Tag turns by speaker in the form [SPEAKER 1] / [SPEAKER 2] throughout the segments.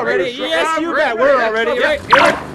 [SPEAKER 1] ready? Yes, you bet. We're all ready. Right?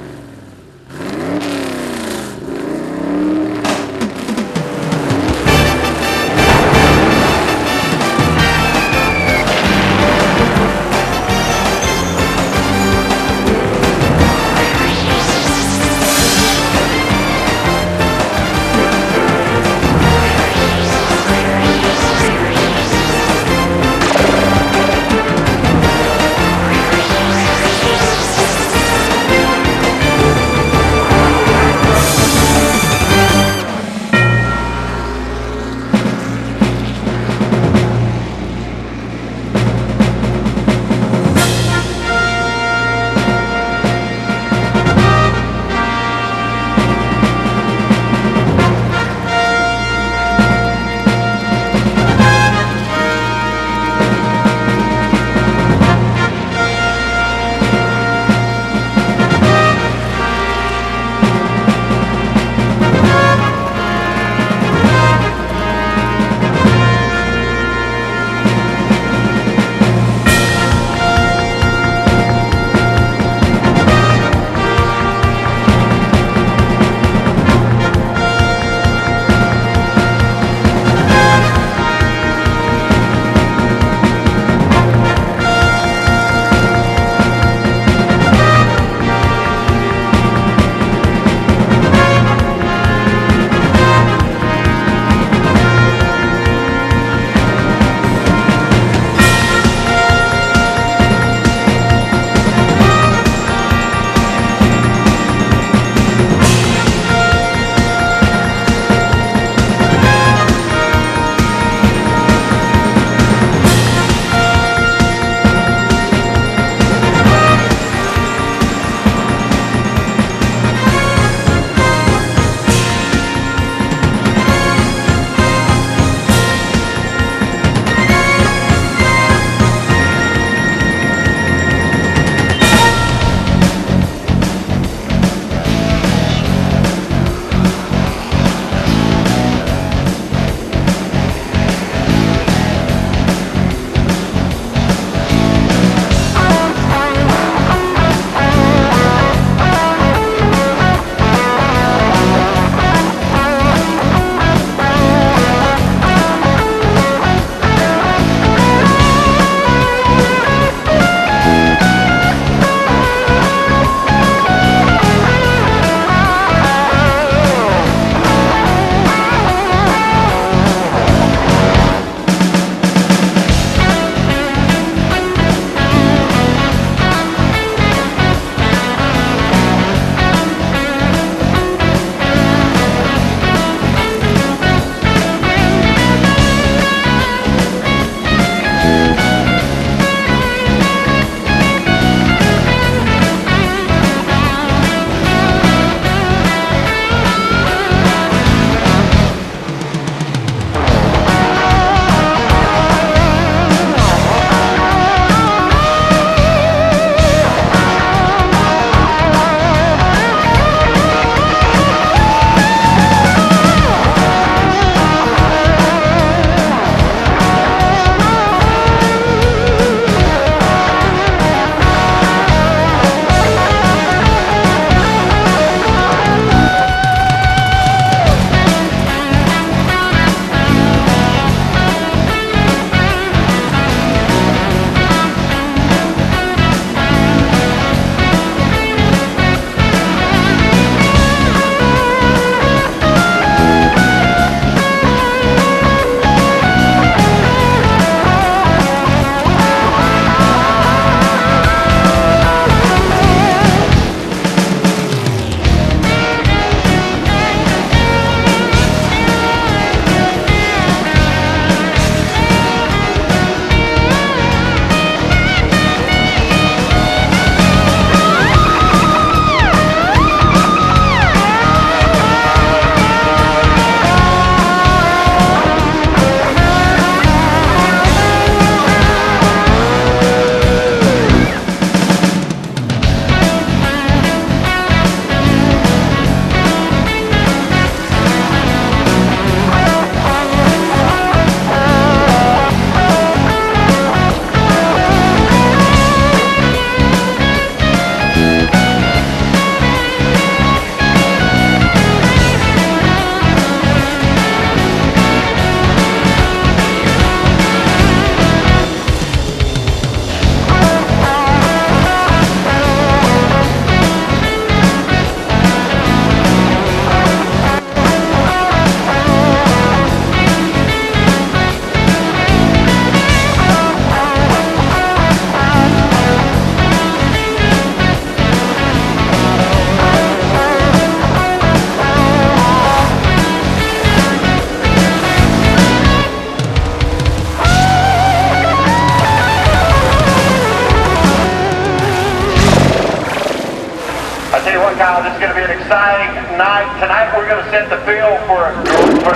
[SPEAKER 2] exciting night. Tonight we're going to set the field for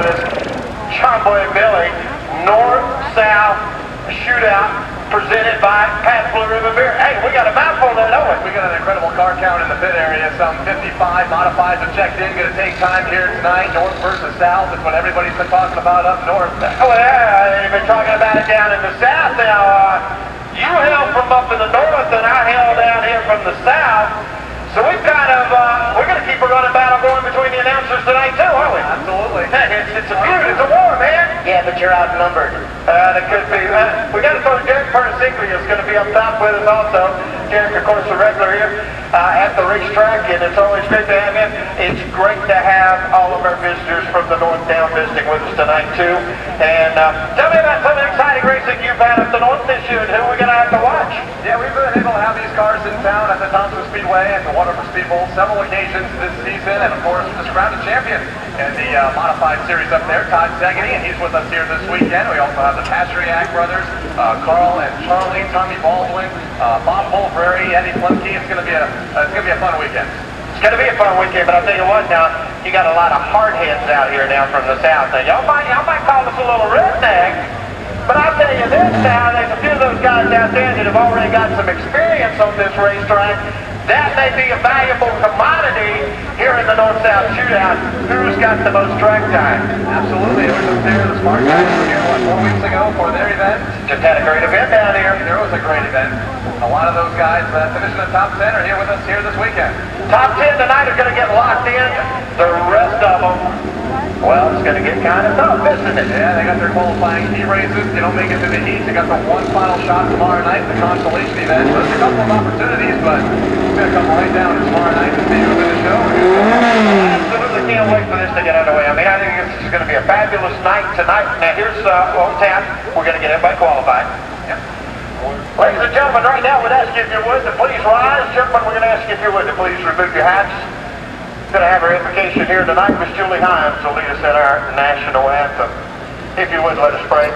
[SPEAKER 2] this Sean Bodreau North-South Shootout presented by Pat Blue Ribbon Beer. Hey, we got a mouthful there, don't we?
[SPEAKER 3] We got an incredible car count in the pit area. Some 55 modifieds have checked in. Going to take time here tonight. North versus South is what everybody's been talking about up north.
[SPEAKER 2] Oh, yeah, they've been talking about it down in the South now. You hail from up in the north and I hail down here from the south. So we've kind of, we're going to keep a running battle going between the announcers tonight too, aren't we?
[SPEAKER 3] Absolutely.
[SPEAKER 2] It's a feud, it's a war, man.
[SPEAKER 4] Yeah, but you're outnumbered.
[SPEAKER 2] That could be. We got to throw Derek Perniciglia is going to be up top with us also. Derek, of course, the regular here at the racetrack, and it's always great to have him. It's great to have all of our visitors from the north down visiting with us tonight too. And tell me about some exciting racing you've had up the north this year, and who we're going to have to watch.
[SPEAKER 3] Yeah, we've been able to have these cars in town at the Concord Speedway and the Waterford Speed Bowl several occasions this season, and of course, just crowned a champion in the modified series up there, Todd Segedy, and he's with us here this weekend. We also have the Pastriak brothers, Carl and Charlie, Tommy Baldwin, Bob Bulbrary, Eddie Plemke. It's going to be a fun weekend.
[SPEAKER 2] It's going to be a fun weekend, but I'll tell you what now, you got a lot of hardheads out here now from the south. Now, y'all might call us a little redneck, but I'll tell you this now, there's a few of those guys out there that have already got some experience on this racetrack. That may be a valuable commodity here in the North-South Shootout. Who's got the most track time?
[SPEAKER 3] Absolutely. It was up there, the Smart guys were here, 4 weeks ago for their event.
[SPEAKER 2] Just had a great event down here.
[SPEAKER 3] There was a great event. A lot of those guys finishing the top 10 are here with us here this weekend.
[SPEAKER 2] Top 10 tonight are going to get locked in. The rest of them, well, it's going to get kind of tough, isn't it?
[SPEAKER 3] Yeah, they got their qualifying heat races. They don't make it to the heat. They got the one final shot tomorrow night, the consolation event. So there's a couple of opportunities, but we're going to come right down tomorrow night to see who's in the show.
[SPEAKER 2] Absolutely can't wait for this to get underway. I mean, I think this is going to be a fabulous night tonight. Now, here's on tap. We're going to get everybody qualified.
[SPEAKER 3] Yep.
[SPEAKER 2] Ladies and gentlemen, right now we'd ask you if you would to please rise. Gentlemen, we're going to ask you if you would to please remove your hats. Going to have our invocation here tonight. Miss Julie Hines will lead us in our national anthem. If you would, let us pray.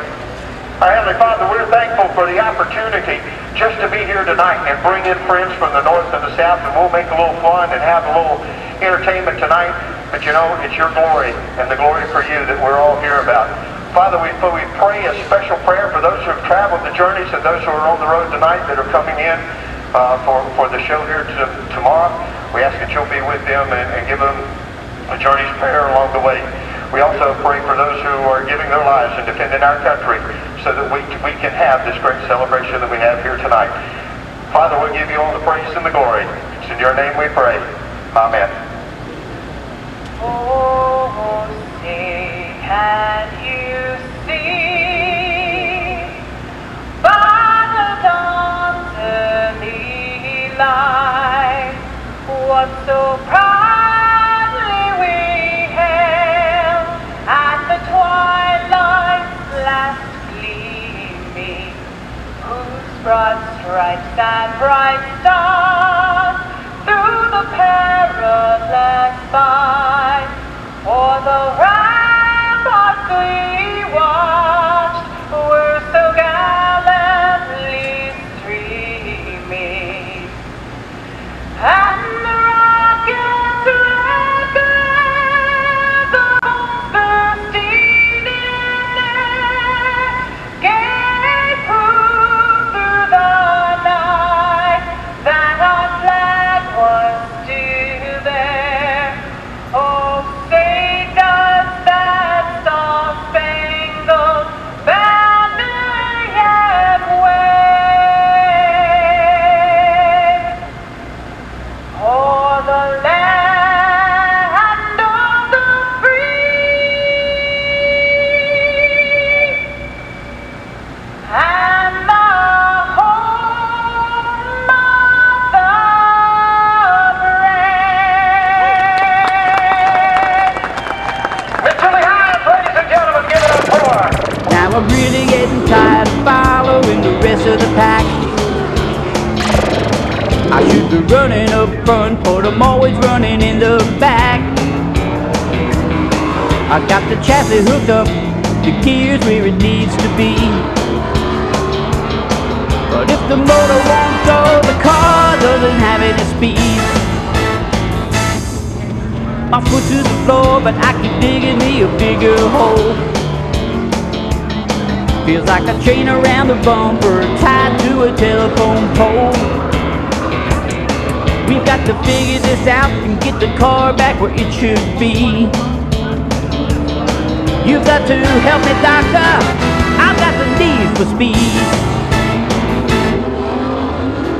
[SPEAKER 2] Our Heavenly Father, we're thankful for the opportunity just to be here tonight and bring in friends from the north and the south, and we'll make a little fun and have a little entertainment tonight. But you know, it's your glory and the glory for you that we're all here about. Father, we pray a special prayer for those who have traveled the journeys and those who are on the road tonight that are coming in for the show here tomorrow. We ask that you'll be with them and give them a journey's prayer along the way. We also pray for those who are giving their lives and defending our country so that we can have this great celebration that we have here tonight. Father, we'll give you all the praise and the glory. It's in your name we pray. Amen.
[SPEAKER 5] Oh, say, can you see by the dawn's early light what so proudly we hailed at the twilight's last gleaming, whose broad stripes and bright stars through the perilous fight, o'er the ramparts we watched were so gallantly streaming, and the rockets record the home's bursting in air, gave proof through the night that our flag was still there. Oh, say does that star-spangled banner yet wave o'er the land of the free and the home of the brave.
[SPEAKER 2] Miss Julie Hines, ladies and gentlemen, give it up for her.
[SPEAKER 6] Now I'm really getting tired of following the rest of the pack. I should be running up front, but I'm always running in the back. I got the chassis hooked up, the gears where it needs to be. But if the motor won't go, the car doesn't have any speed. my foot to the floor, but I keep digging me a bigger hole. Feels like a chain around the bumper, tied to a telephone pole. We've got to figure this out and get the car back where it should be. You've got to help me, doctor, I've got the need for speed.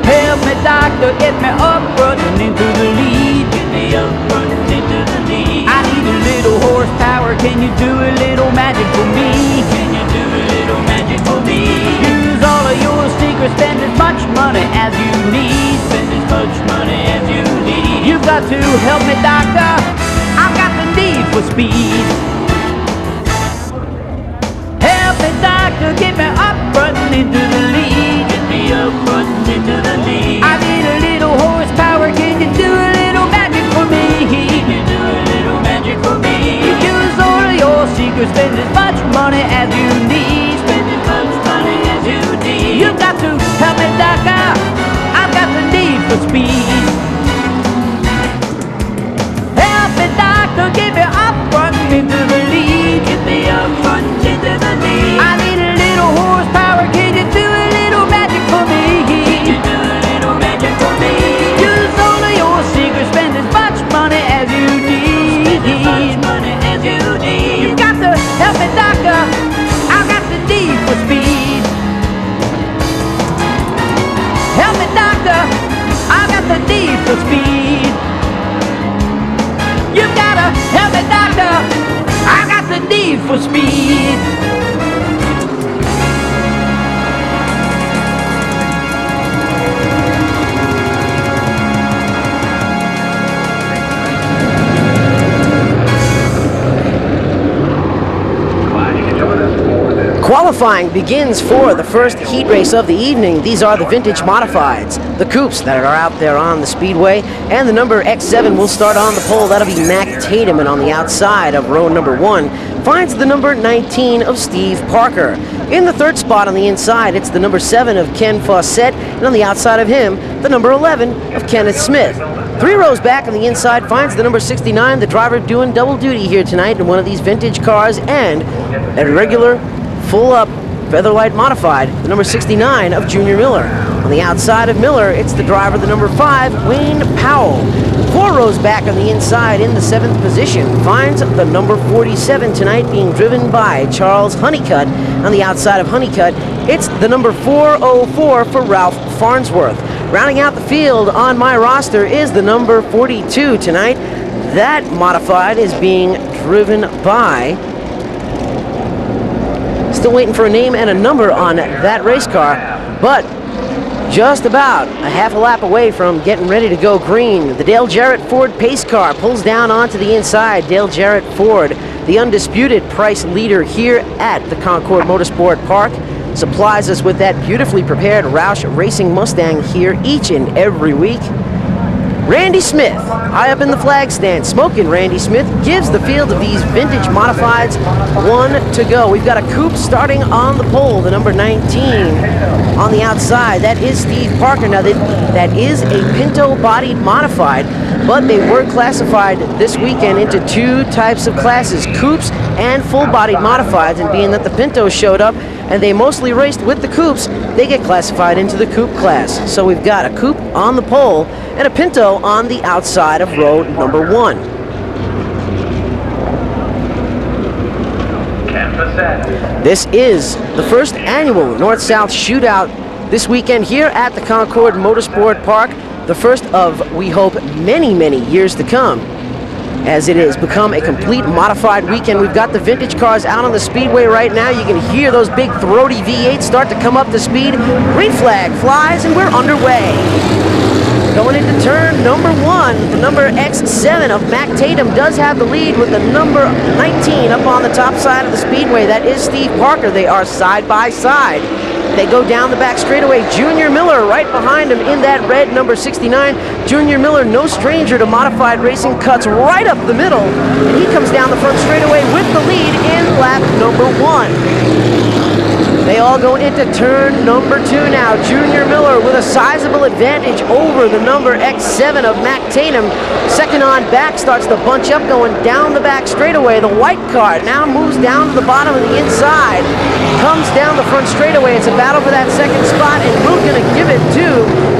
[SPEAKER 6] Help me, doctor, get me up, running into the lead. Get me up, running into the lead. I need a little horsepower, can you do a little magic for me? Can you do a little magic for me? Use all of your secrets, spend as much money as you need. Spend as much money as you need. You've got to help me, doctor, I've got the need for speed. Help me, doctor, get me up, running into the lead. Get me up, running into the lead. I need a little horsepower, can you do a little magic for me? Can you do a little magic for me? Use all of your secrets, spend as much money as you need. Spend as much money as you need. You've got to help me, doctor, I've got the need for speed. Help me, doctor, get me up, running into the lead. Get me up, running into the lead. I need a little horsepower, can you do a little magic for me? Can you do a little magic for me? Use all of your secrets, spend as much money as you need. Spend as much money as you need. You've got to help me, doctor, I've got the need for speed. Help me, doctor, I've got the need for speed. You've got to help me, doctor, I've got the need for speed.
[SPEAKER 4] Qualifying begins for the first heat race of the evening. These are the vintage modifieds, the coupes that are out there on the speedway, and the number X7 will start on the pole. That'll be Mac Tatum, and on the outside of row number 1 finds the number 19 of Steve Parker. In the third spot on the inside, it's the number 7 of Ken Fawcett, and on the outside of him, the number 11 of Kenneth Smith. 3 rows back on the inside finds the number 69, the driver doing double duty here tonight in one of these vintage cars, and a regular full-up Featherlight modified, the number 69 of Junior Miller. On the outside of Miller, it's the driver, the number 5, Wayne Powell. 4 rows back on the inside in the 7th position finds the number 47 tonight being driven by Charles Honeycutt. On the outside of Honeycutt, it's the number 404 for Ralph Farnsworth. Rounding out the field on my roster is the number 42 tonight. That modified is being driven by... Still waiting for a name and a number on that race car, but just about a half a lap away from getting ready to go green. The Dale Jarrett Ford pace car pulls down onto the inside. Dale Jarrett Ford, the undisputed price leader here at the Concord Motorsport Park, supplies us with that beautifully prepared Roush Racing Mustang here each and every week. Randy Smith, high up in the flag stand, smoking Randy Smith, gives the field of these vintage modifieds 1 to go. We've got a coupe starting on the pole, the number 19. On the outside, that is Steve Parker. Now, that is a Pinto-bodied modified, but they were classified this weekend into 2 types of classes, coupes and full-bodied modifieds, and being that the Pinto showed up and they mostly raced with the coupes, they get classified into the coupe class. So we've got a coupe on the pole and a Pinto on the outside of row number 1. This is the first annual North-South Shootout this weekend here at the Concord Motorsport Park, the first of, we hope, many, many years to come, as it has become a complete modified weekend. We've got the vintage cars out on the speedway right now. You can hear those big throaty V8s start to come up to speed. Green flag flies and we're underway. Going into turn number 1, the number X7 of Mac Tatum does have the lead with the number 19 up on the top side of the speedway. That is Steve Parker. They are side by side. They go down the back straightaway. Junior Miller right behind him in that red number 69. Junior Miller, no stranger to modified racing, cuts right up the middle, and he comes down the front straightaway with the lead in lap number 1. They all go into turn number 2 now. Junior Miller with a sizable advantage over the number X7 of Mac Tatum. Second on back starts the bunch up going down the back straightaway. The white car now moves down to the bottom of the inside. Comes down the front straightaway. It's a battle for that second spot, and we're going to give it to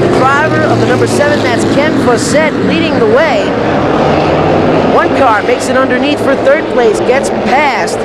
[SPEAKER 4] the driver of the number 7. That's Ken Fossett leading the way. One car makes it underneath for third place, gets past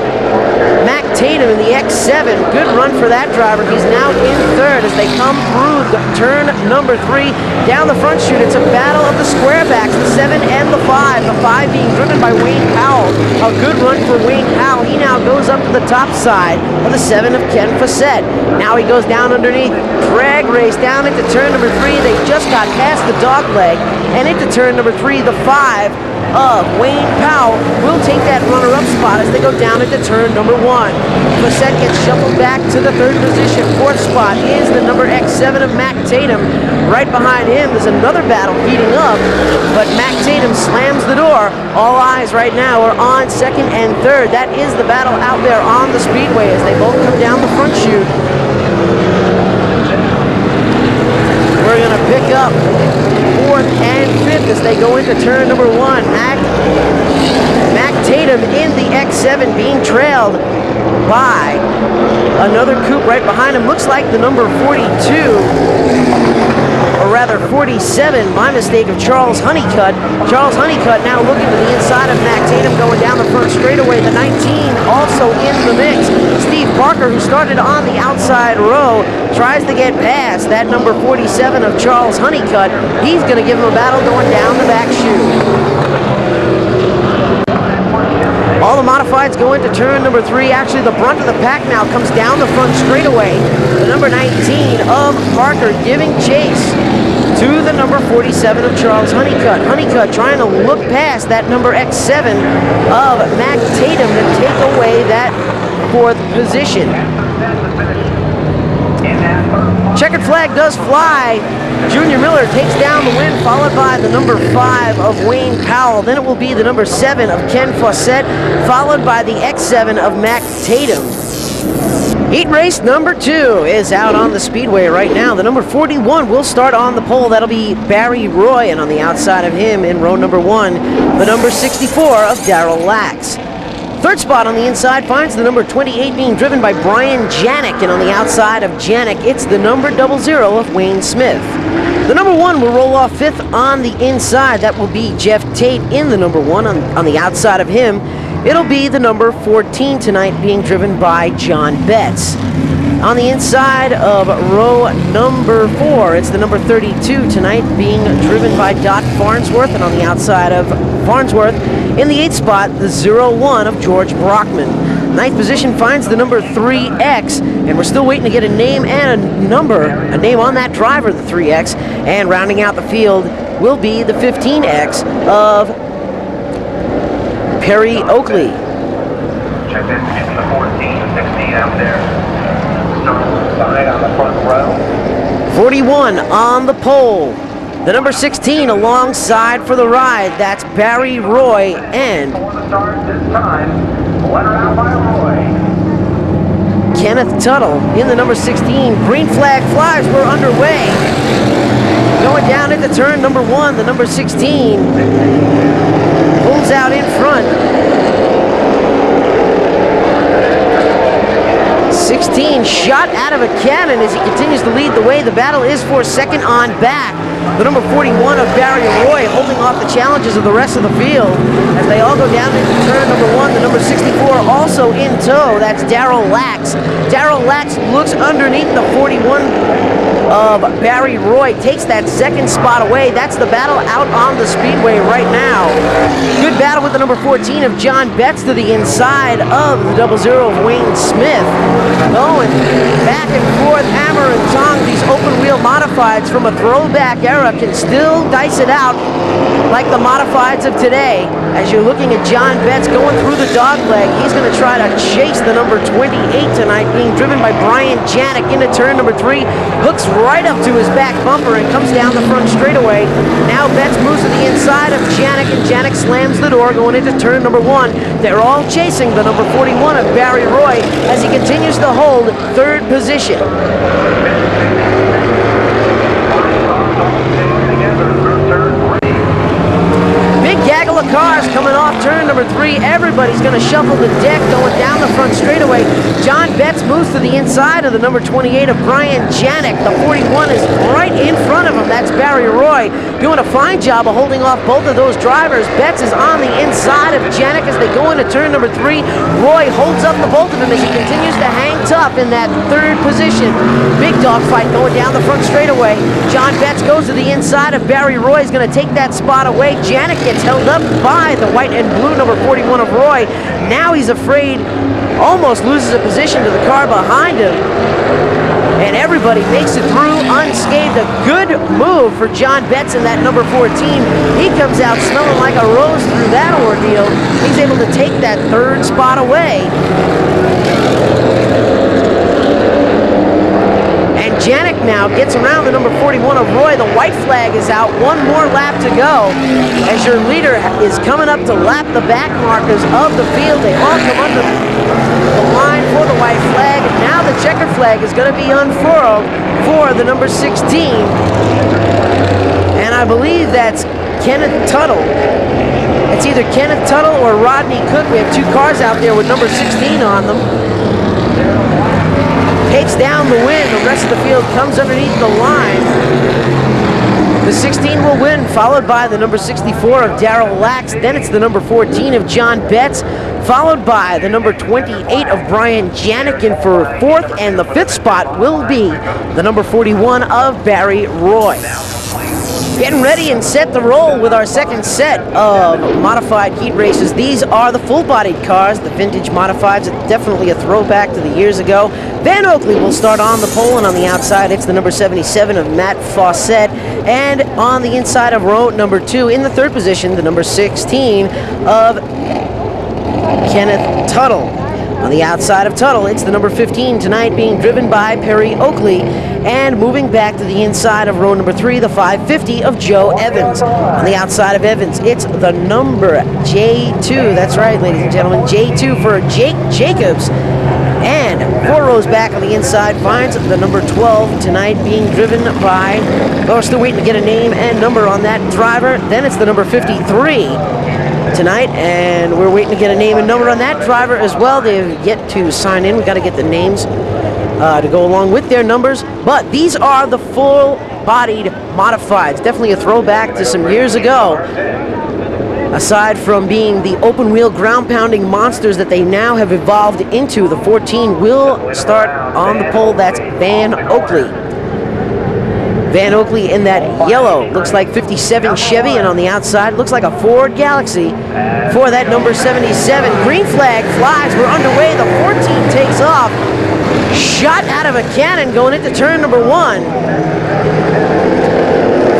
[SPEAKER 4] Mac Tatum in the X7. Good run for that driver. He's now in third as they come through the turn number 3. Down the front chute, it's a battle of the squarebacks, the 7 and the 5. The 5 being driven by Wayne Powell. A good run for Wayne Powell. He now goes up to the top side of the 7 of Ken Fossett. Now he goes down underneath. Drag race down into turn number 3. They just got past the dog leg. And into turn number 3, the 5 of Wayne Powell will take that runner-up spot as they go down into turn number 1. Fossett gets shuffled back to the third position. Fourth spot is the number X7 of Mac Tatum. Right behind him, there's another battle heating up, but Mac Tatum slams the door. All eyes right now are on second and third. That is the battle out there on the speedway as they both come down the front chute. We're going to pick up 4th and 5th as they go into turn number 1. Mac Tatum in the X7 being trailed by another coupe right behind him. Looks like the number 42, or rather 47, my mistake, of Charles Honeycutt. Charles Honeycutt now looking to the inside of Mac Tatum going down the front straightaway. The 19 also in the mix. Steve Parker, who started on the outside row, tries to get past that number 47 of Charles Honeycutt. He's going to give him a battle going down the back chute. All the modifieds go into turn number 3. Actually, the brunt of the pack now comes down the front straightaway. The number 19 of Parker giving chase to the number 47 of Charles Honeycutt. Honeycutt trying to look past that number X7 of Mac Tatum to take away that 4th position. Checkered flag does fly. Junior Miller takes down the win, followed by the number 5 of Wayne Powell. Then it will be the number 7 of Ken Fossett, followed by the X7 of Mac Tatum. Heat race number 2 is out on the speedway right now. The number 41 will start on the pole. That'll be Barry Roy, and on the outside of him in row number 1, the number 64 of Darrell Lax. Third spot on the inside finds the number 28 being driven by Brian Janik, and on the outside of Janik, it's the number 00 of Wayne Smith. The number 1 will roll off 5th on the inside. That will be Jeff Tate in the number 1. On the outside of him, it'll be the number 14 tonight being driven by John Betts. On the inside of row number 4, it's the number 32 tonight being driven by Dot Farnsworth, and on the outside of Farnsworth, in the 8th spot, the 01 of George Brockman. 9th position finds the number 3X, and we're still waiting to get a name and a name on that driver, the 3X, and rounding out the field will be the 15X of Perry Oakley.
[SPEAKER 2] Check in the 14 and 16 out there. Side on the front row.
[SPEAKER 4] 41 on the pole. The number 16 alongside for the ride. That's Barry Roy and
[SPEAKER 2] For the start this time, let her out by Roy.
[SPEAKER 4] Kenneth Tuttle in the number 16. Green flag flies. We're underway. Going down into turn number 1, the number 16 pulls out in front. 16 shot out of a cannon as he continues to lead the way. The battle is for second on back. The number 41 of Barry Roy holding off the challenges of the rest of the field as they all go down into turn number 1. The number 64 also in tow. That's Darrell Lax. Darrell Lax looks underneath the 41 of Barry Roy, takes that second spot away. That's the battle out on the speedway right now. Good battle with the number 14 of John Betts to the inside of the 00 of Wayne Smith. Going back and forth, hammer and tong. These open wheel modifieds from a throwback era can still dice it out like the modifieds of today. As you're looking at John Betts going through the dog leg, he's going to try to chase the number 28 tonight, being driven by Brian Janik into turn number 3. Hooks right up to his back bumper and comes down the front straightaway. Now Betts moves to the inside of Janik, and Janik slams the door going into turn number 1. They're all chasing the number 41 of Barry Roy as he continues to hold third position. Big gaggle of cars coming off turn number 3. Everybody's going to shuffle the deck going down the front straightaway. John Betts moves to the inside of the number 28 of Brian Janik. The 41 is right in front of him. That's Barry Roy doing a fine job of holding off both of those drivers. Betts is on the inside of Janik as they go into turn number 3. Roy holds up the both of them as he continues to hang tough in that third position. Big dog fight going down the front straightaway. John Betts goes to the inside of Barry Roy. He's going to take that spot away. Janik gets held up by the white and blue number 41 of Roy. Now he's afraid, almost loses a position to the car behind him. And everybody makes it through unscathed. A good move for John Betts in that number 14. He comes out smelling like a rose through that ordeal. He's able to take that third spot away. And Janik now gets around the number 41 of Roy. The white flag is out. One more lap to go as your leader is coming up to lap the back markers of the field. They all come under the line for the white flag. Now the checkered flag is going to be unfurled for the number 16. And I believe that's Kenneth Tuttle. It's either Kenneth Tuttle or Rodney Cook. We have two cars out there with number 16 on them. Takes down the win. The rest of the field comes underneath the line. The 16 will win, followed by the number 64 of Darrell Lax. Then it's the number 14 of John Betts, followed by the number 28 of Brian Janik. And for 4th and the 5th spot will be the number 41 of Barry Roy. Getting ready and set to roll with our second set of modified heat races. These are the full-bodied cars, the vintage modifieds. Definitely a throwback to the years ago. Van Oakley will start on the pole, and on the outside, it's the number 77 of Matt Fawcett. And on the inside of row number 2, in the third position, the number 16 of Kenneth Tuttle. On the outside of Tuttle, it's the number 15 tonight, being driven by Perry Oakley. And moving back to the inside of row number 3, the 550 of Joe Evans. On the outside of Evans, it's the number J2. That's right, ladies and gentlemen, J2 for Jake Jacobs. And 4 rows back on the inside finds the number 12 tonight, being driven by, well, we're still waiting to get a name and number on that driver. Then it's the number 53 tonight, and we're waiting to get a name and number on that driver as well. They've yet to sign in. We got to get the names to go along with their numbers. But these are the full-bodied modifieds. Definitely a throwback to some years ago. Aside from being the open-wheel ground-pounding monsters that they now have evolved into, the 14 will start on the pole. That's Van Oakley. Van Oakley in that yellow, looks like 57 Chevy, and on the outside looks like a Ford Galaxy for that number 77. Green flag flies, we're underway, the 14 takes off. Shot out of a cannon going into turn number 1.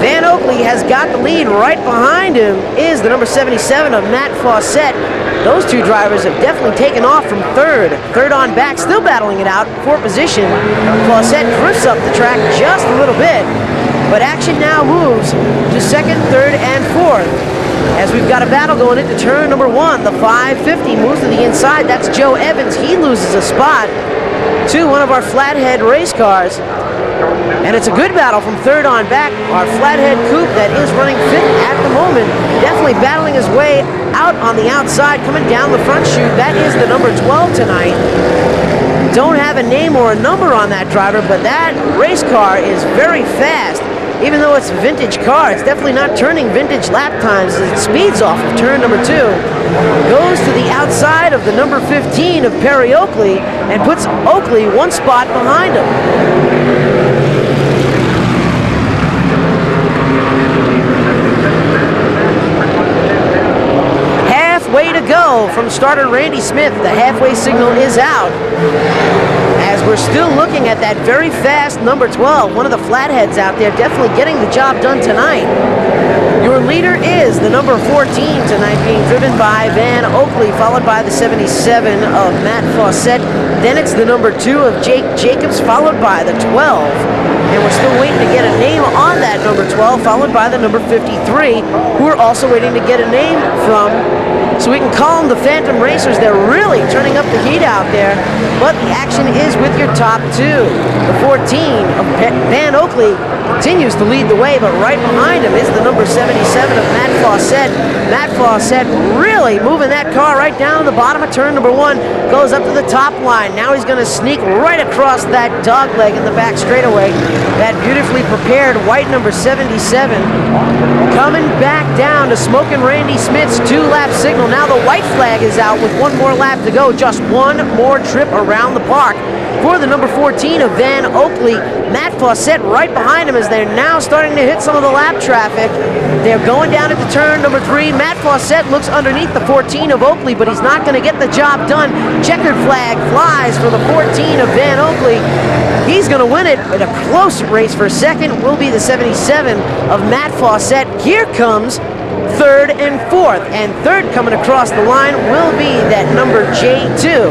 [SPEAKER 4] Van Oakley has got the lead. Right behind him is the number 77 of Matt Fawcett. Those two drivers have definitely taken off from third. Third on back, still battling it out for position. Fawcett drifts up the track just a little bit, but action now moves to second, third, and fourth. As we've got a battle going into turn number 1, the 550 moves to the inside. That's Joe Evans. He loses a spot to one of our flathead race cars. And it's a good battle from third on back. Our flathead coupe that is running 5th at the moment, definitely battling his way out on the outside, coming down the front chute. That is the number 12 tonight. Don't have a name or a number on that driver, but that race car is very fast. Even though it's a vintage car, it's definitely not turning vintage lap times as it speeds off of turn number 2. Goes to the outside of the number 15 of Perry Oakley and puts Oakley one spot behind him. Halfway to go from starter Randy Smith. The halfway signal is out, as we're still looking at that very fast number 12, one of the flatheads out there, definitely getting the job done tonight. Your leader is the number 14 tonight, being driven by Van Oakley, followed by the 77 of Matt Fawcett. Then it's the number 2 of Jake Jacobs, followed by the 12 And we're still waiting to get a name on that number 12, followed by the number 53, who we're also waiting to get a name from, so we can call them the Phantom Racers. They're really turning up the heat out there, but the action is with your top two. The 14 of Van Oakley continues to lead the way, but right behind him is the number 77 of Matt Fawcett. Matt Fawcett really moving that car right down to the bottom of turn number 1, goes up to the top line. Now he's going to sneak right across that dog leg in the back straightaway. That beautifully prepared white number 77 coming back down to Smokin' Randy Smith's 2-lap signal. Now the white flag is out with 1 more lap to go, just 1 more trip around the park for the number 14 of Van Oakley. Matt Fawcett right behind him as they're now starting to hit some of the lap traffic. They're going down into turn number 3. Matt Fawcett looks underneath the 14 of Oakley, but he's not going to get the job done. Checkered flag flies for the 14 of Van Oakley. He's going to win it in a close race. For second will be the 77 of Matt Fawcett. Here comes third and fourth, and third coming across the line will be that number J2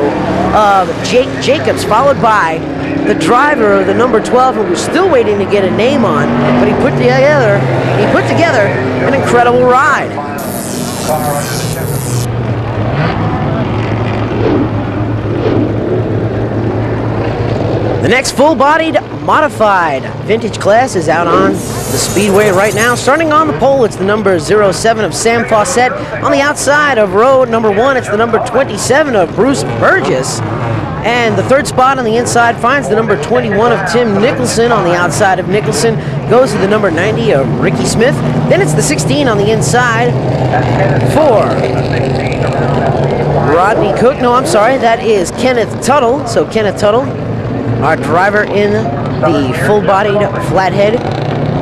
[SPEAKER 4] of Jake Jacobs, followed by the driver of the number 12, who we're still waiting to get a name on, but he put together an incredible ride. The next full-bodied modified vintage class is out on the speedway right now. Starting on the pole, it's the number 07 of Sam Fawcett. On the outside of row number 1, it's the number 27 of Bruce Burgess. And the third spot on the inside finds the number 21 of Tim Nicholson. On the outside of Nicholson goes to the number 90 of Ricky Smith. Then it's the 16 on the inside for Rodney Cook. No, I'm sorry, that is Kenneth Tuttle. So Kenneth Tuttle, our driver in the full-bodied flathead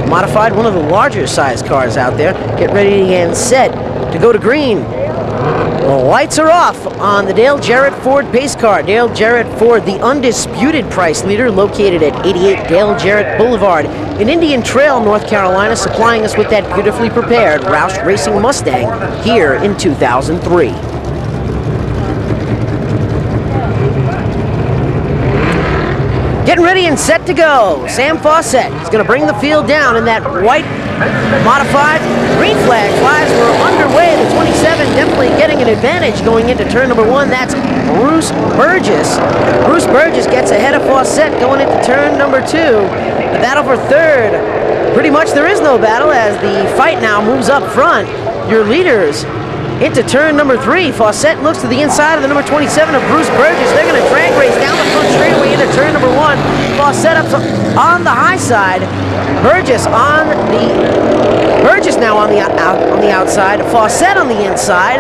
[SPEAKER 4] modified, one of the larger size cars out there. Get ready and set to go to green. The lights are off on the Dale Jarrett Ford pace car. Dale Jarrett Ford, the undisputed price leader, located at 88 Dale Jarrett Boulevard in Indian Trail, North Carolina, supplying us with that beautifully prepared Roush Racing Mustang here in 2003. Getting ready and set to go. Sam Fawcett is going to bring the field down in that white modified. Green flag flies. We're underway. The 27 definitely getting an advantage going into turn number 1. That's Bruce Burgess. Bruce Burgess gets ahead of Fawcett going into turn number 2. The battle for third. Pretty much there is no battle as the fight now moves up front. Your leaders into turn number 3. Fawcett looks to the inside of the number 27 of Bruce Burgess. They're going to drag race down the front straightaway into turn number 1. Fawcett up on the high side. Burgess now on the outside. Fawcett on the inside.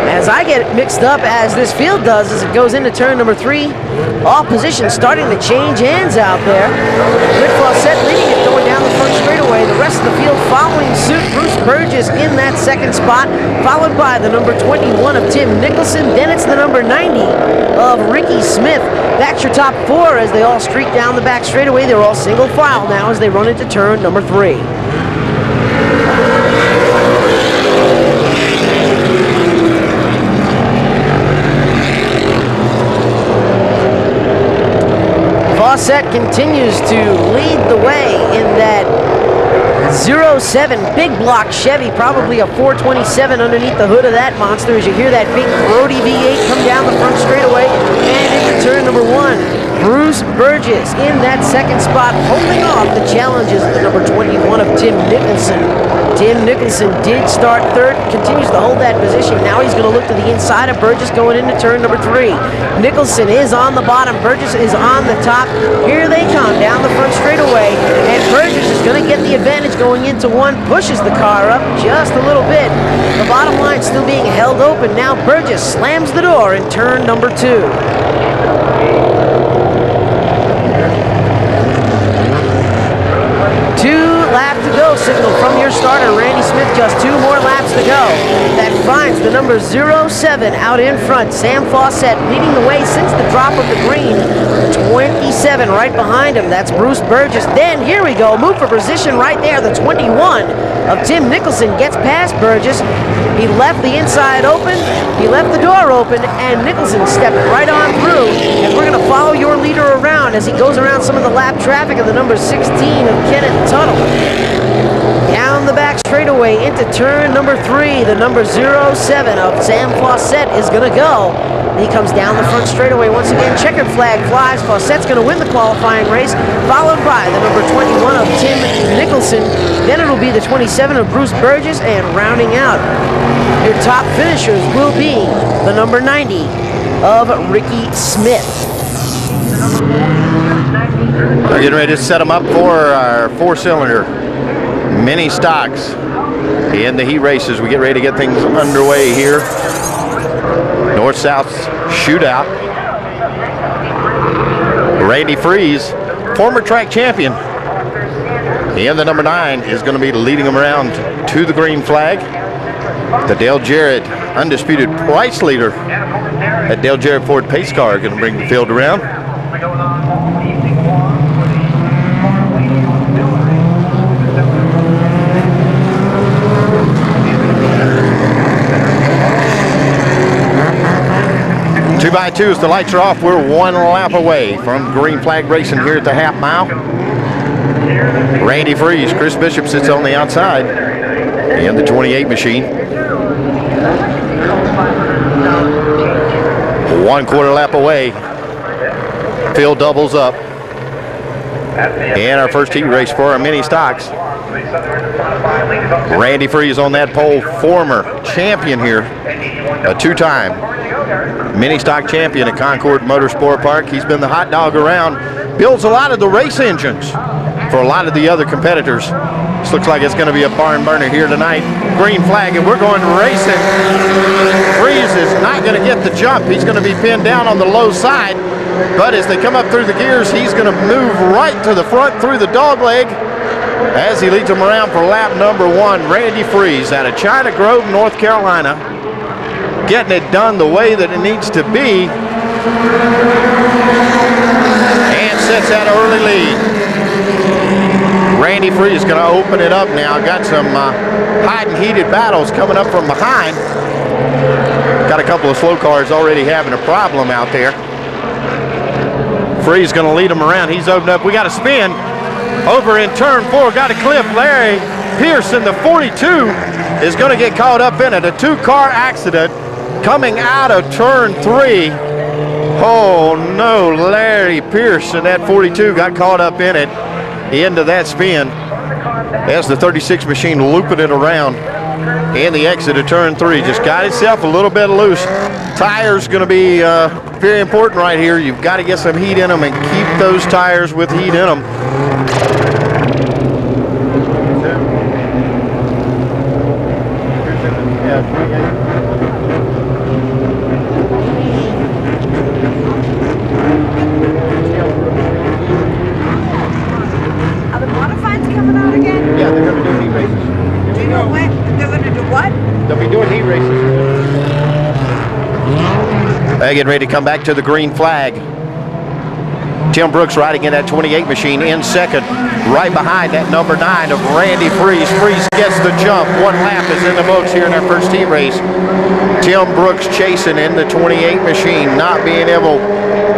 [SPEAKER 4] As I get mixed up, as this field does, as it goes into turn number 3. All positions starting to change hands out there. With Fawcett leading it going down the front straightaway. The rest of the field following suit. Bruce Burgess in that second spot, followed by the number 21 of Tim Nicholson. Then it's the number 90 of Ricky Smith. That's your top 4 as they all streak down the back straightaway. They're all single file now as they run into turn number 3. Fawcett continues to lead the way in that 07 big block Chevy, probably a 427 underneath the hood of that monster as you hear that big Brody V8 come down the front straightaway and into turn number 1. Bruce Burgess in that second spot, holding off the challenges of the number 21 of Tim Nicholson. Tim Nicholson did start third, continues to hold that position. Now he's going to look to the inside of Burgess going into turn number 3. Nicholson is on the bottom, Burgess is on the top. Here they come down the front straightaway, and Burgess is going to get the advantage going into 1, pushes the car up just a little bit. The bottom line still being held open. Now Burgess slams the door in turn number 2. 2 laps to go, signal from your starter, Randy Smith, just 2 more laps to go. That finds the number 07 out in front. Sam Fawcett leading the way since the drop of the green. 27 right behind him, that's Bruce Burgess. Then, here we go, move for position right there, the 21 of Tim Nicholson gets past Burgess. He left the inside open, he left the door open, and Nicholson stepped right on through. And we're going to follow your leader around as he goes around some of the lap traffic of the number 16 of Kenneth Tuttle. Down the back straightaway into turn number 3, the number 07 of Sam Fawcett is going to go. He comes down the front straightaway once again. Checkered flag flies. Fawcett's going to win the qualifying race, followed by the number 21 of Tim Nicholson. Then it'll be the 27 of Bruce Burgess, and rounding out your top finishers will be the number 90 of Ricky Smith.
[SPEAKER 7] We're getting ready to set them up for our 4-cylinder mini stocks in the heat races. We get ready to get things underway here. North-South shootout. Randy Freeze, former track champion, and the number 9 is going to be leading them around to the green flag. The Dale Jarrett undisputed price leader at Dale Jarrett Ford pace car going to bring the field around. 2x2 as the lights are off. We're 1 lap away from green flag racing here at the half mile. Randy Freeze, Chris Bishop sits on the outside in the 28 machine. 1/4 lap away. Field doubles up. And our first heat race for our mini stocks. Randy Freeze on that pole, former champion here, a 2-time mini stock champion at Concord Motorsport Park. He's been the hot dog around, builds a lot of the race engines for a lot of the other competitors. This looks like it's going to be a barn burner here tonight. Green flag, and we're going to race it. Freeze is not going to get the jump. He's going to be pinned down on the low side, but as they come up through the gears, he's going to move right to the front through the dog leg as he leads them around for lap number 1. Randy Freeze out of China Grove, North Carolina, getting it done the way that it needs to be, and sets that early lead. Randy Freeze is going to open it up now. Got some hot and heated battles coming up from behind. Got a couple of slow cars already having a problem out there. Freeze going to lead them around. He's opened up. We got a spin over in turn 4. Got a clip. Larry Pearson, the 42, is going to get caught up in it. A 2-car accident coming out of turn 3. Oh no, Larry Pearson, that 42, got caught up in it. Into that spin as the 36 machine looping it around in the exit of turn 3. Just got itself a little bit loose. Tires going to be very important right here. You've got to get some heat in them and keep those tires with heat in them. Getting ready to come back to the green flag. Tim Brooks riding in that 28 machine in second, right behind that number 9 of Randy Freeze. Freeze gets the jump. 1 lap is in the books here in our first heat race. Tim Brooks chasing in the 28 machine, not being able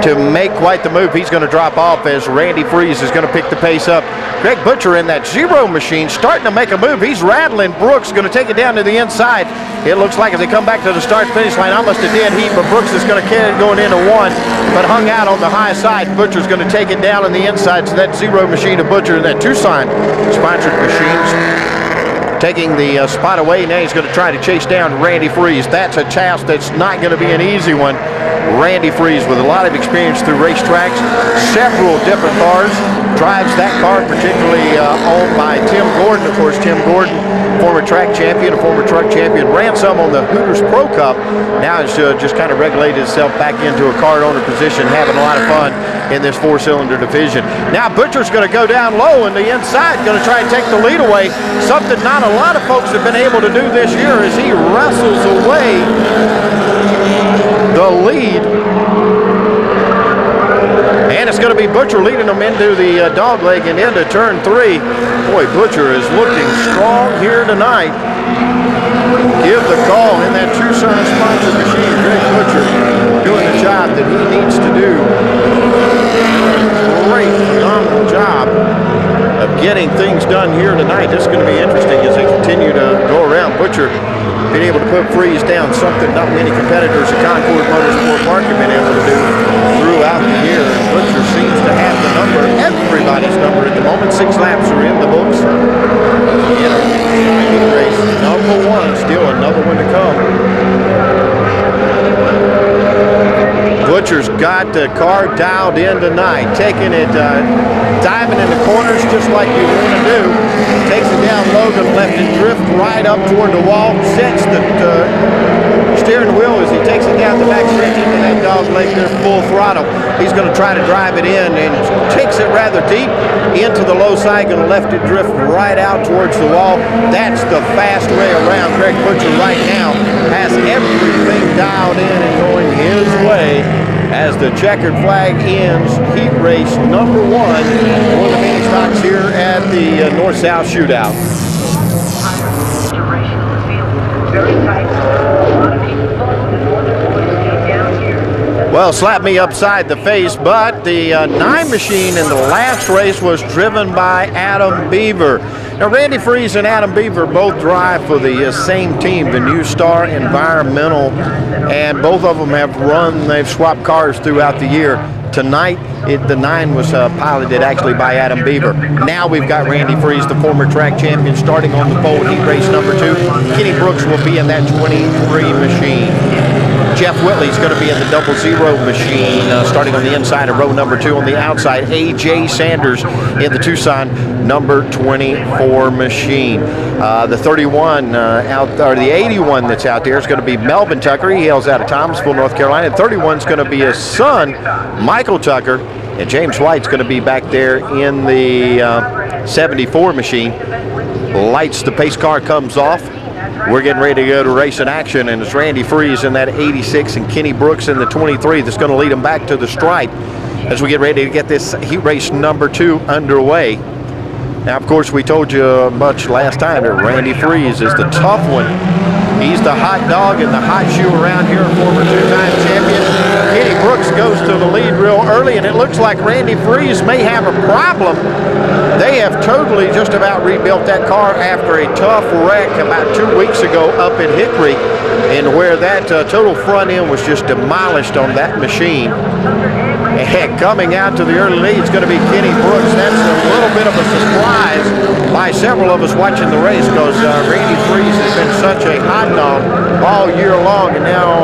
[SPEAKER 7] to make quite the move. He's going to drop off as Randy Freeze is going to pick the pace up. Greg Butcher in that 0 machine starting to make a move. He's rattling. Brooks going to take it down to the inside. It looks like as they come back to the start-finish line, almost a dead heat, but Brooks is going to carry it going into 1, but hung out on the high side. Butcher's going to take it down on the inside, so that 0 machine of Butcher and that Tucson sponsored machines taking the spot away. Now he's going to try to chase down Randy Freeze. That's a task that's not going to be an easy one. Randy Freeze, with a lot of experience through racetracks, several different cars, drives that car, particularly owned by Tim Gordon. Of course, Tim Gordon, former track champion, a former truck champion, ran some on the Hooters Pro Cup. Now has just kind of regulated itself back into a car owner position, having a lot of fun in this 4-cylinder division. Now Butcher's going to go down low in the inside, going to try and take the lead away, something not a lot of folks have been able to do this year as he wrestles away the lead. And it's going to be Butcher leading them into the dog leg and into turn 3. Boy, Butcher is looking strong here tonight. Give the call in that Tucson sponsored machine. Greg Butcher doing the job that he needs to do. Great, phenomenal job of getting things done here tonight. This is going to be interesting as they continue to go around. Butcher being able to put Freeze down, something not many competitors at Concord Motorsport Park have been able to do throughout the year. Butcher seems to have the number, everybody's number at the moment. 6 laps are in the books. Race number 1, still another one to come. Butcher's got the car dialed in tonight, taking it, diving in the corners just like you want to do. Takes it down low to the left and drift right up toward the wall. Sets the steering wheel as he takes it down the back stretch into that dog leg there full throttle. He's going to try to drive it in and takes it rather deep into the low side, going to left it drift right out towards the wall. That's the fast way around. Greg Butcher right now has everything dialed in and going his way as the checkered flag ends heat race number 1 for the mini stocks here at the North-South Shootout. Well, slap me upside the face, but the 9 machine in the last race was driven by Adam Beaver. Now, Randy Freeze and Adam Beaver both drive for the same team, the New Star Environmental, and both of them have they've swapped cars throughout the year. Tonight, the 9 was piloted actually by Adam Beaver. Now we've got Randy Freeze, the former track champion, starting on the pole, heat race number 2. Kenny Brooks will be in that 23 machine. Jeff Whitley's going to be in the 00 machine, starting on the inside of row number 2. On the outside, A.J. Sanders in the Tucson number 24 machine. The 31 or the 81 that's out there is going to be Melvin Tucker. He hails out of Thomasville, North Carolina. And 31 is going to be his son, Michael Tucker. And James White's going to be back there in the 74 machine. Lights, the pace car comes off. We're getting ready to go to race in action, and it's Randy Freeze in that 86 and Kenny Brooks in the 23 that's going to lead them back to the stripe as we get ready to get this heat race number 2 underway. Now, of course, we told you much last time that Randy Freeze is the tough one. He's the hot dog and the hot shoe around here, former 2-time champion. Kenny Brooks goes to the lead real early, and it looks like Randy Freeze may have a problem. They have totally just about rebuilt that car after a tough wreck about 2 weeks ago up in Hickory, and where that total front end was just demolished on that machine. And coming out to the early lead is going to be Kenny Brooks. That's a little bit of a surprise by several of us watching the race, because Randy Freeze has been such a hot dog all year long, and now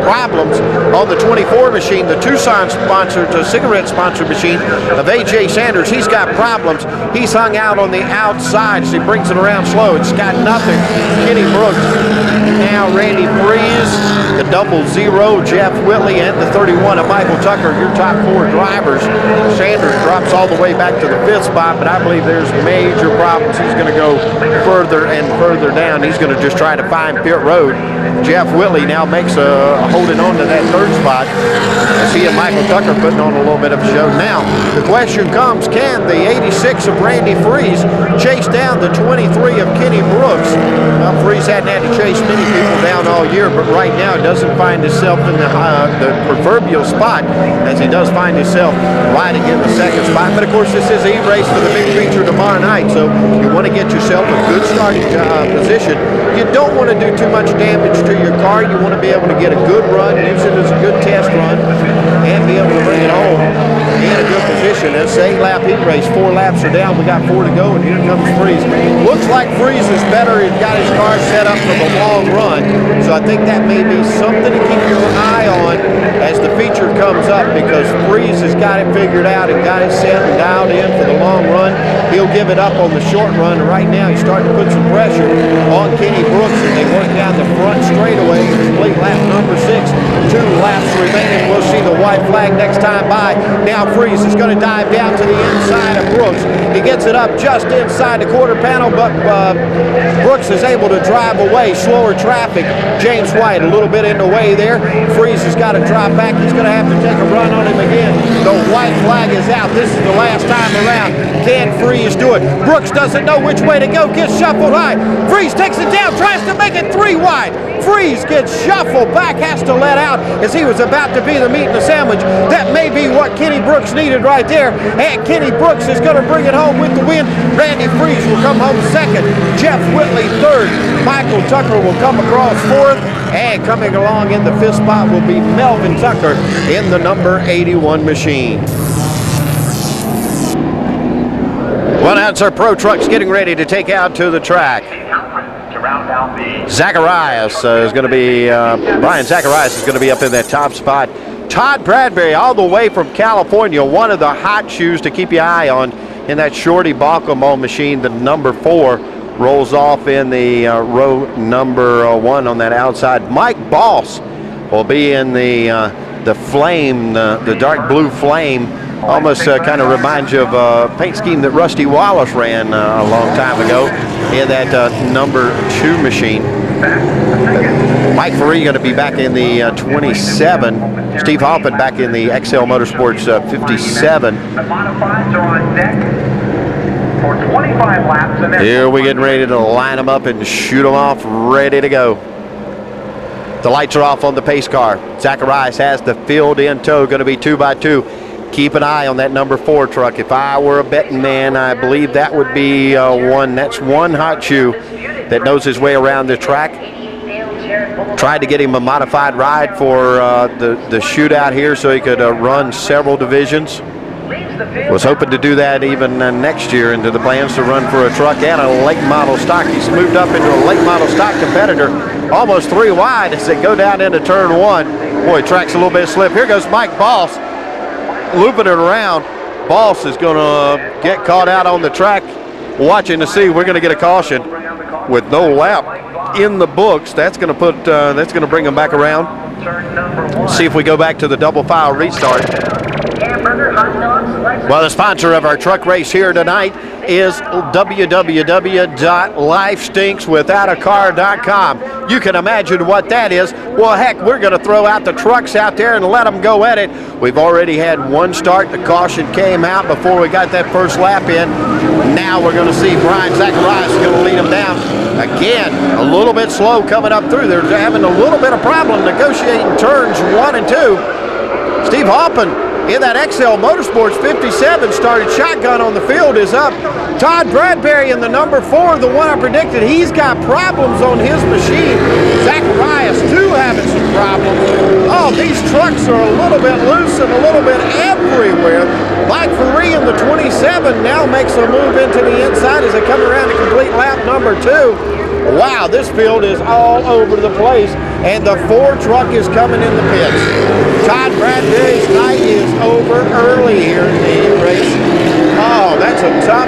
[SPEAKER 7] problems on the 24 machine, the Tucson sponsored, cigarette sponsored machine of A.J. Sanders. He's got problems. He's hung out on the outside as he brings it around slow. It's got nothing. Kenny Brooks. Now Randy Freeze, the 00, Jeff Whitley, and the 31 of Michael Tucker, your top 4 drivers. Sanders drops all the way back to the 5th spot, but I believe there's major problems. He's going to go further and further down. He's going to just try to find pit road. Jeff Whitley now makes holding on to that 3rd spot. I see Michael Tucker putting on a little bit of a show. Now, the question comes, can the 86 of Randy Freeze chase down the 23 of Kenny Brooks? Well, Freeze hadn't had to chase many people down all year, but right now doesn't find himself in the proverbial spot, as he does find himself riding in the 2nd spot. But of course, this is a race for the big feature tomorrow night, so you want to get yourself a good starting position. You don't want to do too much damage to your car. You want to be able to get a good run, use it as a good test run, and be able to bring it home in a good position. It's an 8-lap heat race. 4 laps are down. We got 4 to go, and here comes Freeze. Looks like Freeze is better. He's got his car set up for the long run, so I think that may be something to keep your eye on as the feature comes up, because Freeze has got it figured out and got it set and dialed in for the long run. He'll give it up on the short run, and right now he's starting to put some pressure on Kenny Brooks, and they work down the front straightaway and complete lap number 6. 2 laps remaining. We'll see the white flag next time by. Now Freeze is going to dive down to the inside of Brooks. He gets it up just inside the quarter panel, but Brooks is able to drive away. Slower traffic. James White a little bit in the way there. Freeze has got to drop back. He's going to have to take a run on him again. The white flag is out. This is the last time around. Can Freeze do it? Brooks doesn't know which way to go. Gets shuffled high. Freeze takes it down. Tries to make it 3 wide. Freeze gets shuffled back. Has to let out as he was about to be the meat in the sandwich. That may be what Kenny Brooks needed right there. And Kenny Brooks is going to bring it home with the win. Randy Freeze will come home second. Jeff Whitley third. Michael Tucker will come across fourth. And coming along in the fifth spot will be Melvin Tucker in the number 81 machine. Well, that's our Pro Trucks getting ready to take out to the track. Zacharias is going to be, Brian Zacharias is going to be up in that top spot. Todd Bradbury all the way from California, one of the hot shoes to keep your eye on in that Shorty Balcombe machine. The number 4 rolls off in the row number 1 on that outside. Mike Boss will be in the flame, the dark blue flame. Almost kind of reminds you of a paint scheme that Rusty Wallace ran a long time ago in that number 2 machine. Mike Faree going to be back in the 27. Steve Hoffman back in the XL Motorsports 57.
[SPEAKER 3] The modifieds are on deck for 25 laps. And
[SPEAKER 7] here we're getting ready to line them up and shoot them off, ready to go. The lights are off on the pace car. Zacharias has the field in tow, going to be 2 by 2. Keep an eye on that number 4 truck. If I were a betting man, I believe that would be one. That's one hot shoe that knows his way around the track. Tried to get him a modified ride for the shootout here so he could run several divisions. Was hoping to do that even next year into the plans to run for a truck and a late model stock. He's moved up into a late model stock competitor. Almost 3 wide as they go down into turn 1. Boy, track's a little bit slip. Here goes Mike Boss. Looping it around. Boss is going to get caught out on the track. Watching to see, we're going to get a caution with no lap in the books. That's going to put that's going to bring them back around. See if we go back to the double file restart. Well, the sponsor of our truck race here tonight is www.lifestinkswithoutacar.com. You can imagine what that is. Well, heck, we're going to throw out the trucks out there and let them go at it. We've already had one start. The caution came out before we got that first lap in. Now we're going to see Brian Zacharias going to lead them down. Again, a little bit slow coming up through. They're having a little bit of problem negotiating turns 1 and 2. Steve Hoffman in that XL Motorsports 57 started shotgun on the field is up. Todd Bradbury in the number 4, the one I predicted, he's got problems on his machine. Zacharias too having some problems. Oh, these trucks are a little bit loose and a little bit everywhere. Mike Faree in the 27 now makes a move into the inside as they come around to complete lap number 2. Wow, this field is all over the place, and the 4 truck is coming in the pits. Todd Bradbury's night is over early here in the heat race. Oh, that's a tough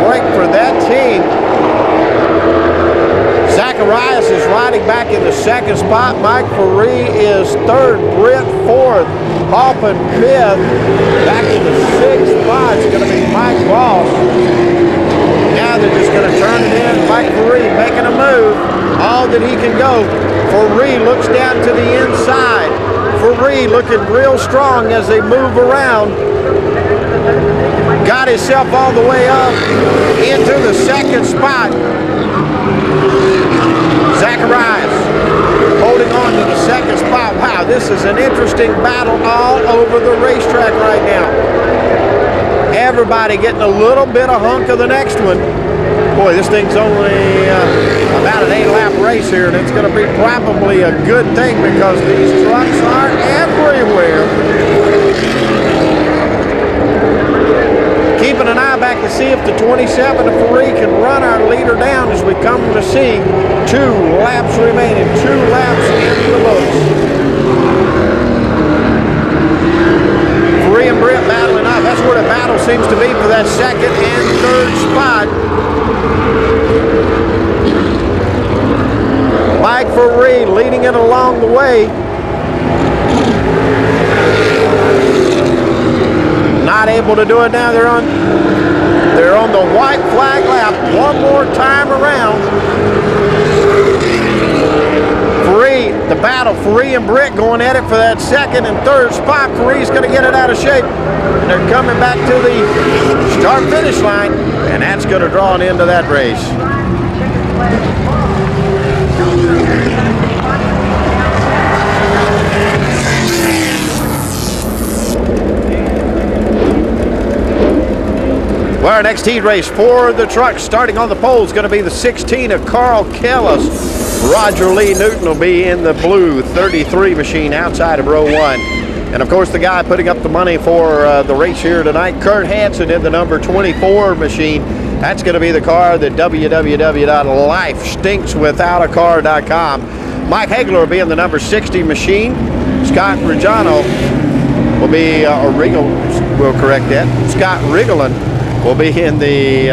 [SPEAKER 7] break for that team. Zacharias is riding back in the 2nd spot. Mike Faree is 3rd. Britt 4th. Hoffman 5th. Back in the 6th spot is going to be Mike Boss. Now they're just going to turn it in. Mike Faree making a move. All that he can go. Faree looks down to the inside. Faree looking real strong as they move around. Got himself all the way up into the 2nd spot. Zacharias holding on to the 2nd spot. Wow, this is an interesting battle all over the racetrack right now. Everybody getting a little bit of hunk of the next one. Boy, this thing's only about an 8-lap race here, and it's going to be probably a good thing because these trucks are everywhere. Keeping an eye back to see if the 27 of Faree can run our leader down as we come to see 2 laps remaining. 2 laps in the books. Faree and Britt battling up. That's where the battle seems to be for that 2nd and 3rd spot. Mike Faree leading it along the way. able to do it now. They're on the white flag lap one more time around. The battle, Free and Britt going at it for that second and third spot. Free's going to get it out of shape. And they're coming back to the start-finish line, and that's going to draw an end to that race. Well, our next heat race for the trucks starting on the pole is going to be the 16 of Carl Kellis. Roger Lee Newton will be in the blue 33 machine outside of row 1. And of course the guy putting up the money for the race here tonight, Kurt Hansen, in the number 24 machine. That's going to be the car that www.lifestinkswithoutacar.com. Mike Hagler will be in the number 60 machine. Scott Reggiano will be, we'll correct that. Scott Riggleland will be in the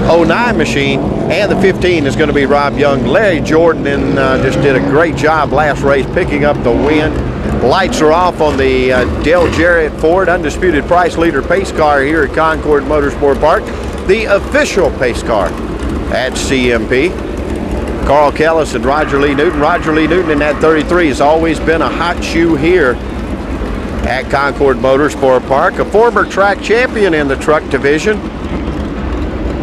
[SPEAKER 7] 09 machine, and the 15 is going to be Rob Young. Larry Jordan just did a great job last race picking up the win. Lights are off on the Dale Jarrett Ford Undisputed Price Leader pace car here at Concord Motorsport Park, the official pace car at CMP. Carl Kellis and Roger Lee Newton. Roger Lee Newton in that 33 has always been a hot shoe here at Concord Motorsport Park, a former track champion in the truck division.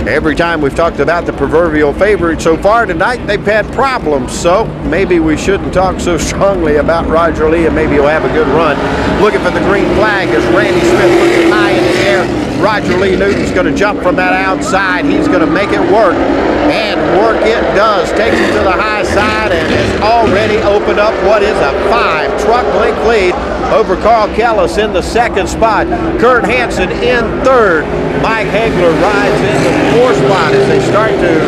[SPEAKER 7] Every time we've talked about the proverbial favorite so far tonight, they've had problems, so maybe we shouldn't talk so strongly about Roger Lee, and maybe he'll have a good run. Looking for the green flag as Randy Smith puts it high in the air. Roger Lee Newton's going to jump from that outside. He's going to make it work, and work it does. Takes it to the high side and has already opened up what is a 5-truck length lead over Carl Kellis in the second spot. Kurt Hansen in third. Mike Hagler rides in the fourth spot as they start to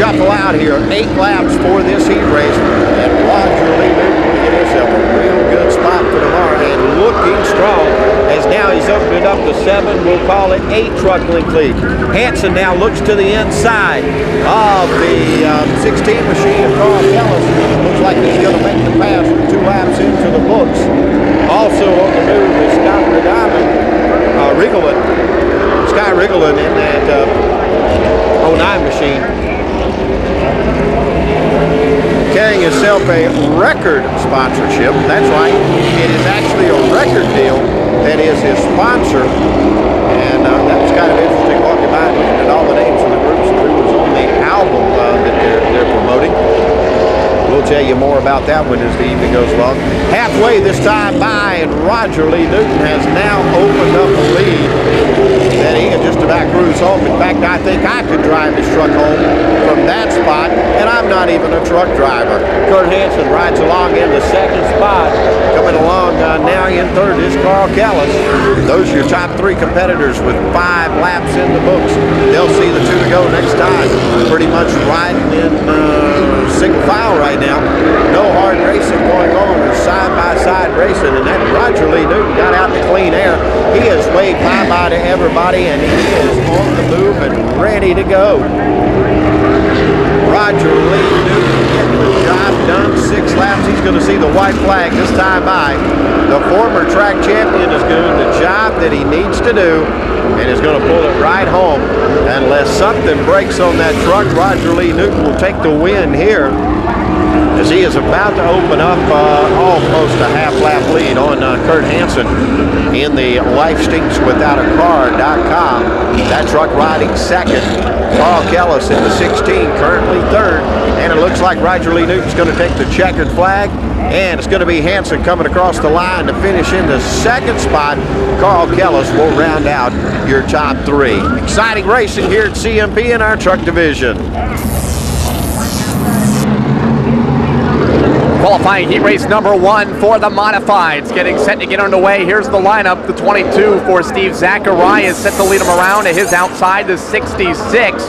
[SPEAKER 7] shuffle out here. 8 laps for this heat race, and Roger Lee Newton will get himself a real good spot for tomorrow, and looking strong as now he's opened it up to 7. We'll call it 8-truck length lead. Hansen now looks to the inside of the 16 machine of Carl Kellis. Looks like he's going to make the pass with 2 laps into the books. Also on the move is Scott Riggleland. Scott Riggleland in that 09 machine, carrying himself a record sponsorship. That's right, it is actually a record deal that is his sponsor, and that was kind of interesting walking by and looking at all the names of the groups and who was on the album that they're promoting. We'll tell you more about that one as the evening goes along. Halfway this time by, and Roger Lee Newton has now opened up a lead that he can just about cruise home. In fact, I think I could drive his truck home from that spot, and I'm not even a truck driver. Kurt Hansen rides along in the second spot. Coming along now in third is Carl Kellis. Those are your top 3 competitors with 5 laps in the books. They'll see the 2 to go next time. Pretty much riding in single file right now. No hard racing going on, or side-by-side racing, and that Roger Lee Newton got out in clean air. He has waved bye-bye to everybody, and he is on the move and ready to go. Roger Lee Newton getting the job done. 6 laps. He's going to see the white flag this time by. The former track champion is doing the job that he needs to do, and is going to pull it right home. Unless something breaks on that truck, Roger Lee Newton will take the win here, as he is about to open up almost a half-lap lead on Kurt Hansen in the LifeStinksWithoutACar.com. That truck riding second. Carl Kellis in the 16, currently third. And it looks like Roger Lee Newton's going to take the checkered flag. And it's going to be Hansen coming across the line to finish in the second spot. Carl Kellis will round out your top 3. Exciting racing here at CMP in our truck division.
[SPEAKER 3] Qualifying heat race number 1 for the modifieds. Getting set to get underway. Here's the lineup. The 22 for Steve Zacharias set to lead him around to his outside. The 66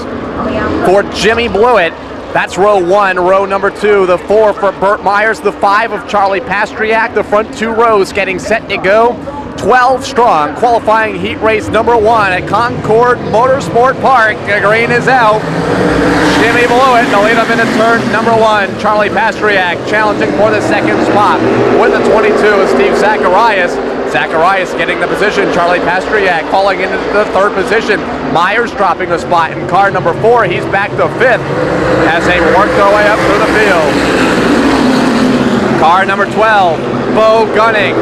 [SPEAKER 3] for Jimmy Blewett. That's row 1. Row number 2, the 4 for Burt Myers. The 5 of Charlie Pastriak. The front 2 rows getting set to go. 12 strong. Qualifying heat race number 1 at Concord Motorsport Park. The green is out. Jimmy Blewett to lead him into turn number 1. Charlie Pastriak challenging for the second spot with the 22 of Steve Zacharias. Zacharias getting the position. Charlie Pastriak falling into the 3rd position. Myers dropping a spot in car number 4. He's back to 5th as they work their way up through the field. Car number 12, Bo Gunning.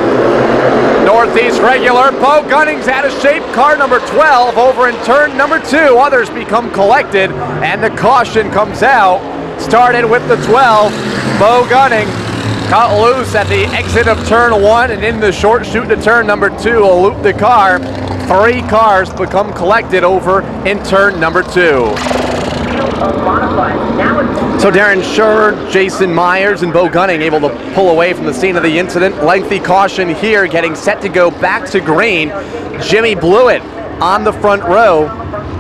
[SPEAKER 3] Northeast regular, Bo Gunning's out of shape. Car number 12 over in turn number 2. Others become collected and the caution comes out. Started with the 12, Bo Gunning. Cut loose at the exit of turn 1 and in the short chute to turn number 2 will loop the car. 3 cars become collected over in turn number 2. So Darren Schur, Jason Myers, and Bo Gunning able to pull away from the scene of the incident. Lengthy caution here, getting set to go back to green. Jimmy Blewett on the front row,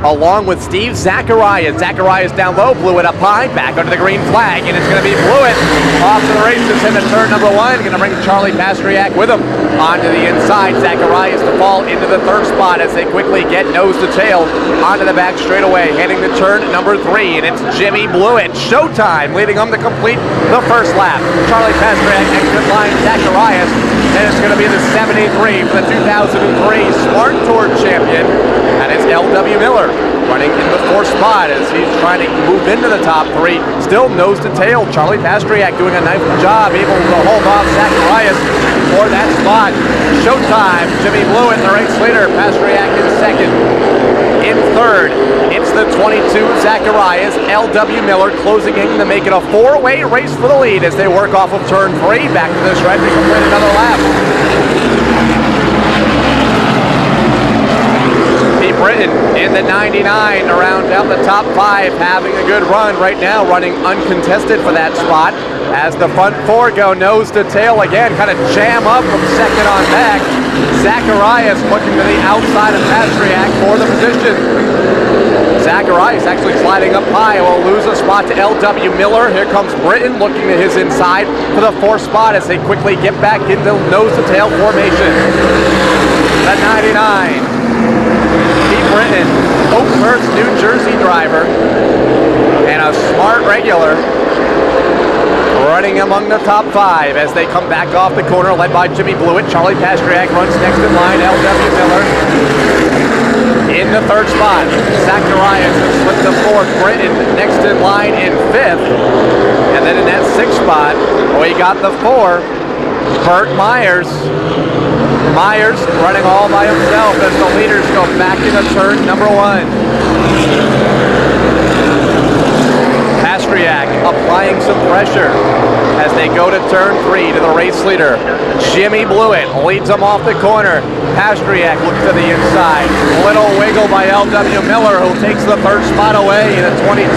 [SPEAKER 3] along with Steve Zacharias. Zacharias down low, Blewett up high, back under the green flag, and it's going to be Blewett off to the races into turn number 1. Going to bring Charlie Pastriak with him onto the inside. Zacharias to fall into the 3rd spot as they quickly get nose to tail onto the back straightaway, heading to turn number 3, and it's Jimmy Blewett. Showtime leading them to complete the 1st lap. Charlie Pastriak exit line Zacharias, and it's going to be the 73 for the 2003 Smart Tour champion. And it's L.W. Miller running in the 4th spot as he's trying to move into the top 3. Still nose to tail. Charlie Pastriak doing a nice job, able to hold off Zacharias for that spot. Showtime. Jimmy Blewett, the race leader. Pastriak in 2nd. In 3rd, it's the 22 Zacharias. L.W. Miller closing in to make it a 4-way race for the lead as they work off of turn 3. Back to the stripe to complete another lap. Britain in the 99 to round out the top 5, having a good run right now, running uncontested for that spot as the front 4 go nose to tail again, kind of jam up from 2nd on back. Zacharias looking to the outside of Pastriak for the position. Zacharias actually sliding up high, will lose a spot to L.W. Miller. Here comes Britain looking to his inside for the 4th spot as they quickly get back into nose to tail formation. The 99. Pete Britton, Oakhurst, New Jersey driver, and a smart regular running among the top 5 as they come back off the corner, led by Jimmy Blewett. Charlie Pastriak runs next in line. L.W. Miller in the 3rd spot. Zacharias has slipped to 4th. Britton next in line in 5th. And then in that 6th spot, we got the 4, Burt Myers. Myers running all by himself as the leaders go back into turn number 1. Pastriak applying some pressure as they go to turn 3 to the race leader. Jimmy Blewett leads them off the corner. Pastriak looks to the inside. Little wiggle by L.W. Miller, who takes the 3rd spot away in a 22.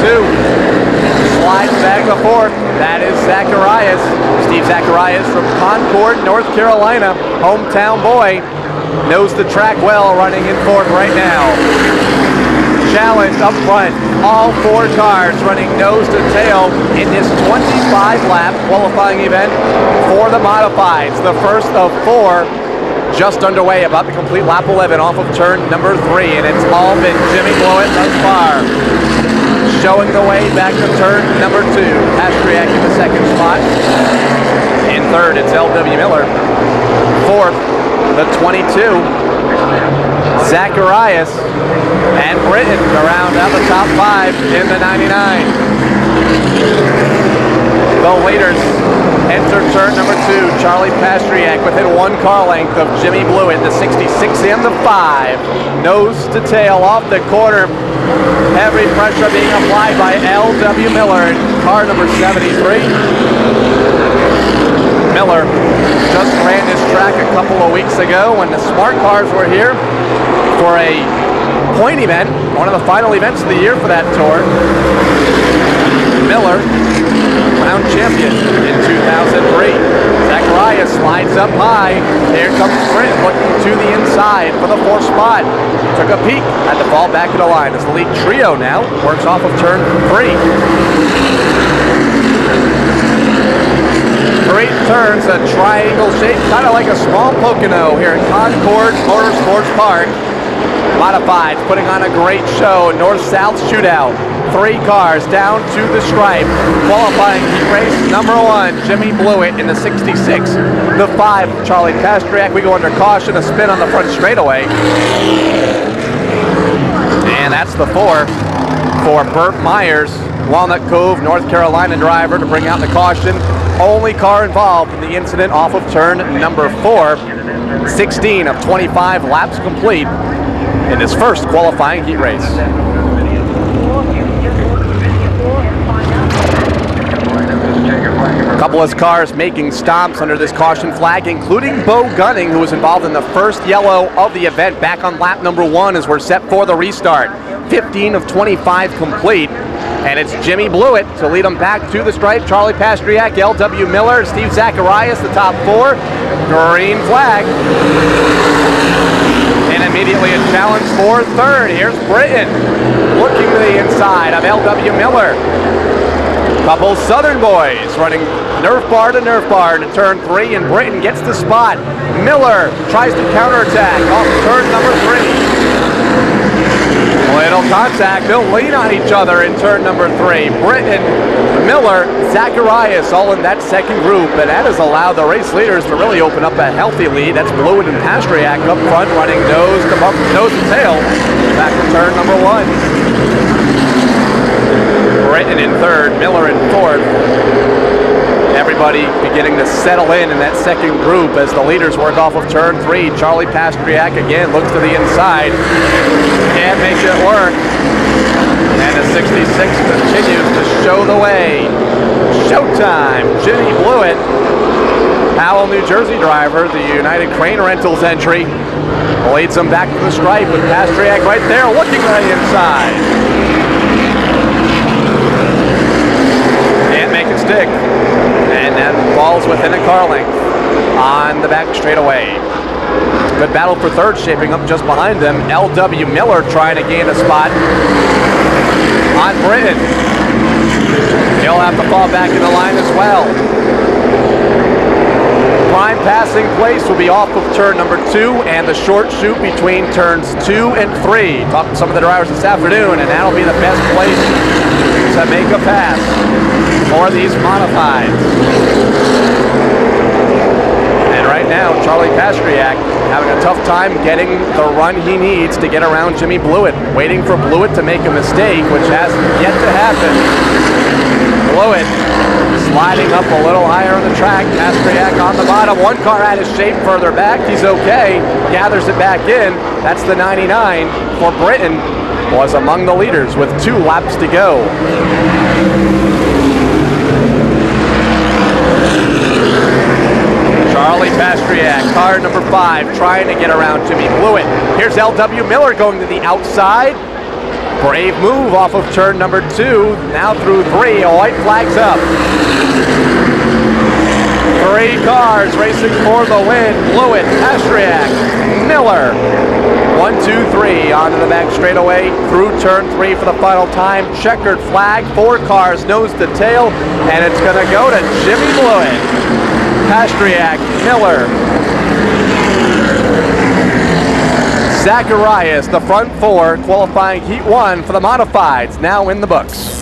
[SPEAKER 3] Slides back the 4th. That is Zacharias. Steve Zacharias from Concord, North Carolina. Hometown boy. Knows the track well, running in 4th right now. Challenge up front. All 4 cars running nose to tail in this 25-lap qualifying event for the modifieds. The first of 4 just underway, about to complete lap 11 off of turn number 3, and it's all been Jimmy Blewett thus far. Showing the way back to turn number 2. Pastriak in the 2nd spot. In 3rd, it's L.W. Miller. 4th, the 22. Zacharias and Britton to round out the top 5 in the 99. The leaders enter turn number 2. Charlie Pastriak within 1 car length of Jimmy Blewett, the 66 and the 5. Nose to tail off the corner. Heavy pressure being applied by L.W. Miller in car number 73. Miller just ran this track a couple of weeks ago when the Smart Cars were here for a point event, one of the final events of the year for that tour. Miller, crowned champion in 2003. Zacharias slides up high. Here comes Brent looking to the inside for the 4th spot. Took a peek, had to fall back in the line as the lead trio now works off of turn 3. 3 turns, a triangle shape, kind of like a small Pocono here at Concord Motorsports Park. Modifieds putting on a great show. North-South Shootout. 3 cars down to the stripe. Qualifying heat race number 1, Jimmy Blewett in the 66. The 5, Charlie Pastriak. We go under caution, a spin on the front straightaway. And that's the 4 for Burt Myers, Walnut Cove, North Carolina driver, to bring out the caution. Only car involved in the incident off of turn number 4. 16 of 25 laps complete in his first qualifying heat race. A couple of cars making stops under this caution flag, including Bo Gunning, who was involved in the first yellow of the event back on lap number 1 as we're set for the restart. 15 of 25 complete. And it's Jimmy Blewett to lead them back to the stripe. Charlie Pastriak, L.W. Miller, Steve Zacharias, the top 4. Green flag. And immediately a challenge for third. Here's Britton looking to the inside of L.W. Miller. Couple Southern boys running Nerf bar to turn 3, and Britton gets the spot. Miller tries to counterattack off turn number 3. Little contact, they'll lean on each other in turn number 3. Britton, Miller, Zacharias all in that second group, and that has allowed the race leaders to really open up a healthy lead. That's Blewett and Pastriak up front running nose to tail back to turn number 1. Britton in 3rd, Miller in 4th. Everybody beginning to settle in that second group as the leaders work off of turn 3. Charlie Pastriak again looks to the inside. Can't make it work. And the 66 continues to show the way. Showtime. Jimmy Blewett, Powell, New Jersey driver, the United Crane Rentals entry, leads them back to the stripe with Pastriak right there looking to the inside. Can't make it stick. And that falls within a car length on the back straightaway. Good battle for third shaping up just behind them. L.W. Miller trying to gain a spot on Britton. He'll have to fall back in the line as well. Prime passing place will be off of turn number 2 and the short chute between turns 2 and 3. Talked to some of the drivers this afternoon, and that'll be the best place to make a pass for these modifieds. And right now, Charlie Pastriak having a tough time getting the run he needs to get around Jimmy Blewett. Waiting for Blewett to make a mistake, which hasn't yet to happen. Blewett sliding up a little higher on the track. Pastriak on the bottom. One car out of shape further back. He's okay. Gathers it back in. That's the 99 for Britton. Was among the leaders with 2 laps to go. Charlie Pastriak, car number 5, trying to get around Jimmy Blewett. Here's L.W. Miller going to the outside. Brave move off of turn number 2. Now through 3, a white flag's up. 3 cars racing for the win. Blewett, Pastriak, Miller. 1, 2, 3 onto the back straightaway through turn 3 for the final time. Checkered flag, 4 cars nose to tail, and it's going to go to Jimmy Blewett. Pastriak, Miller, Zacharias, the front 4, qualifying heat 1 for the modifieds, now in the books.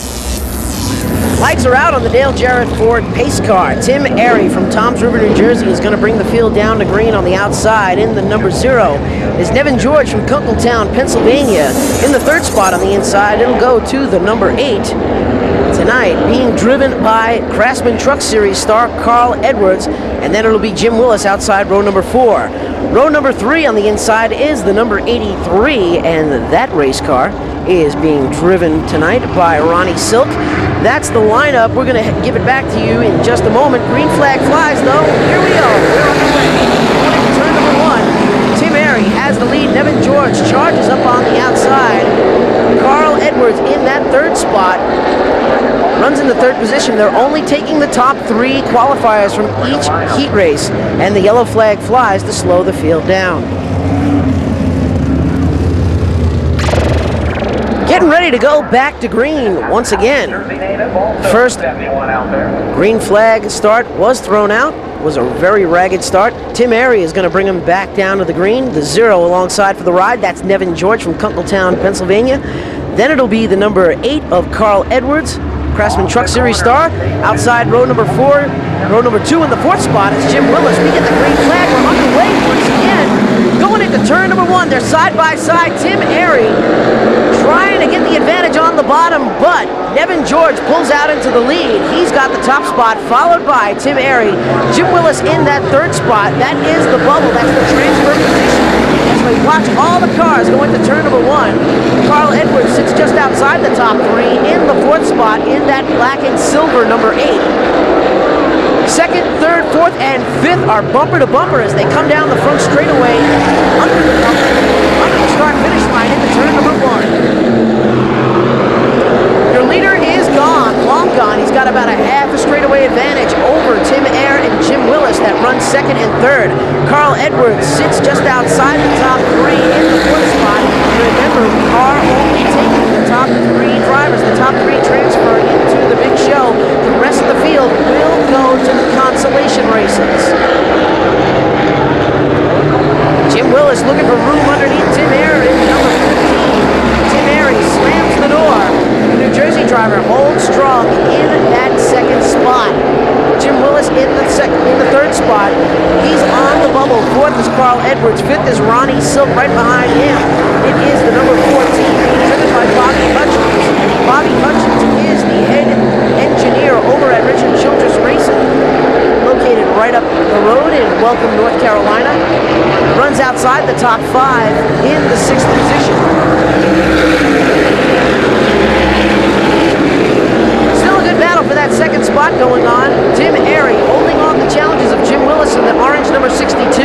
[SPEAKER 4] Lights are out on the Dale Jarrett Ford pace car. Tim Airy from Toms River, New Jersey is going to bring the field down to green on the outside. In the number 0 is Nevin George from Kunkletown, Pennsylvania. In the 3rd spot on the inside, it'll go to the number 8. Tonight, being driven by Craftsman Truck Series star Carl Edwards, and then it'll be Jim Willis outside row number 4. Row number 3 on the inside is the number 83, and that race car is being driven tonight by Ronnie Silk. That's the lineup. We're going to give it back to you in just a moment. Green flag flies, though. Here we go. We're on the way. Turn number 1. Tim Airy has the lead. Nevin George charges up on the outside. Carl Edwards in that 3rd spot. Runs in the 3rd position. They're only taking the top 3 qualifiers from each heat race, and the yellow flag flies to slow the field down. Getting ready to go back to green once again. First green flag start was thrown out. Was a very ragged start. Tim Airy is going to bring him back down to the green. The 0 alongside for the ride. That's Nevin George from Kunkletown, Pennsylvania. Then it'll be the number 8 of Carl Edwards, Craftsman Truck Series star. Outside row number 4, row number 2 in the 4th spot is Jim Willis. We get the green flag. We're underway once again. Going into turn number 1, they're side by side. Tim Airy trying to get the advantage on the bottom, but Nevin George pulls out into the lead. He's got the top spot, followed by Tim Airy. Jim Willis in that 3rd spot. That is the bubble. That's the transfer position. As we watch all the cars go into turn number 1, Carl Edwards sits just outside the top 3 in the 4th spot in that black and silver number 8. 2nd, 3rd, 4th, and 5th are bumper to bumper as they come down the front straightaway under the start-finish line into turn number 1. Your leader is gone, long gone. He's got about a half a straightaway advantage over Tim Air and Jim Willis that runs 2nd and 3rd. Carl Edwards sits just outside the top 3 in the 4th spot. Remember, we are only taking the top 3 drivers. The top 3 transfer into the big show. The rest of the field will go to the consolation races. Jim Willis looking for room underneath Tim Air in number 15. Tim Airy slams the door. The New Jersey driver holds strong in that 2nd spot. Jim Willis in the 3rd spot. He's on the bubble. 4th is Carl Edwards. 5th is Ronnie Silk right behind him. It is the number 14 being driven by Bobby Hutchins. Bobby Hutchins is the head engineer over at Richard Childress Racing, located right up the road in Welcome, North Carolina. Runs outside the top 5 in the 6th position. Still a good battle for that 2nd spot going on. Tim Airy holding on the challenges of Jim Willis in the orange number 62.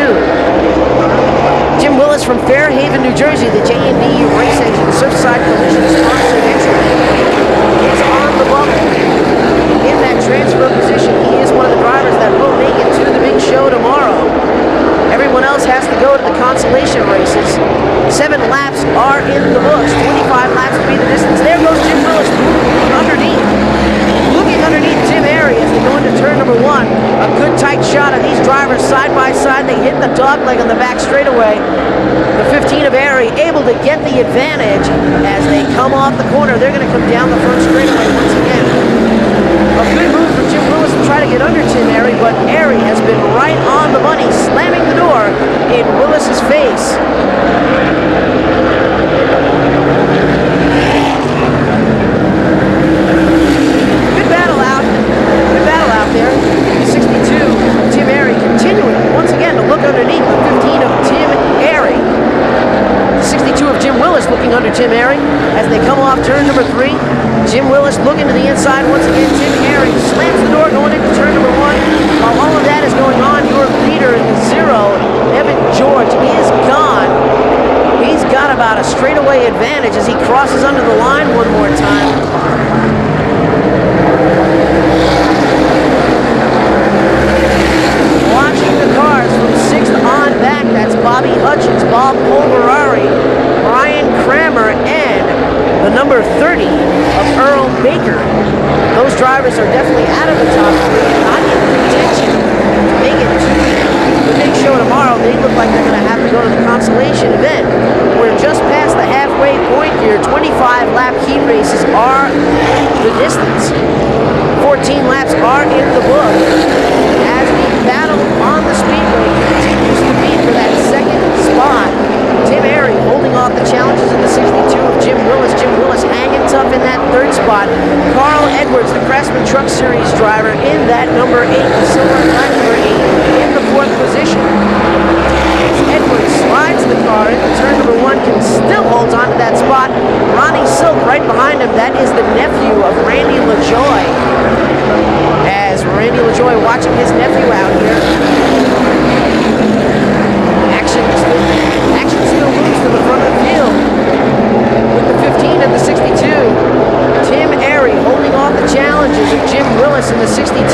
[SPEAKER 4] Jim Willis from Fairhaven, New Jersey, the J&D Race Engine Surfside Collision sponsored entry, is on the bubble. In that transfer position, he is one of the drivers that will make it to the big show tomorrow. Everyone else has to go to the consolation races. 7 laps are in the books. 25 laps will be the distance. There goes Jim Willis underneath. Looking underneath Tim Airy as they go into turn number 1. A good tight shot of these drivers side by side. They hit the dogleg on the back straightaway. The 15 of Airy able to get the advantage as they come off the corner. They're going to come down the front straightaway once again. A good move from Jim Willis to try to get under Tim Airy, but Airy has been right on the money, slamming the door in Willis's face. Good battle out there. 62, Tim Airy continuing once again to look underneath the 15 of Tim Airy. 62 of Jim Willis looking under Tim Airy as they come off turn number 3. Jim Willis looking to the inside once again. Tim Airy slams the door going into turn number 1. While all of that is going on, your leader in the 0, Nevin George, is gone. He's got about a straightaway advantage as he crosses under the line one more time. Watching the cars from 6th on back, that's Bobby Hutchins, Bob Polverari, Brian Kramer, and the number 30 of Earl Baker. Those drivers are definitely out of the top 3, not in contention to make it to the big show tomorrow. They look like they're going to have to go to the consolation event. We're just past the halfway point here. 25-lap heat races are the distance. 14 laps are in the book as the battle on the speedway continues to be for that 2nd spot. Tim Airy holding off the challenges in the 62 of Jim Willis. Jim Willis hanging tough in that 3rd spot. Carl Edwards, the Craftsman Truck Series driver, in that number 8, the silver and black number 8, in the 4th position. Edwards slides the car into turn number 1, can still holds on to that spot. Ronnie Silk right behind him. That is the nephew of Randy LaJoy. As Randy LaJoy watching his nephew out here. Action still moves to the front of the field with the 15 and the 62. Tim Airy holding off the challenges of Jim Willis in the 62.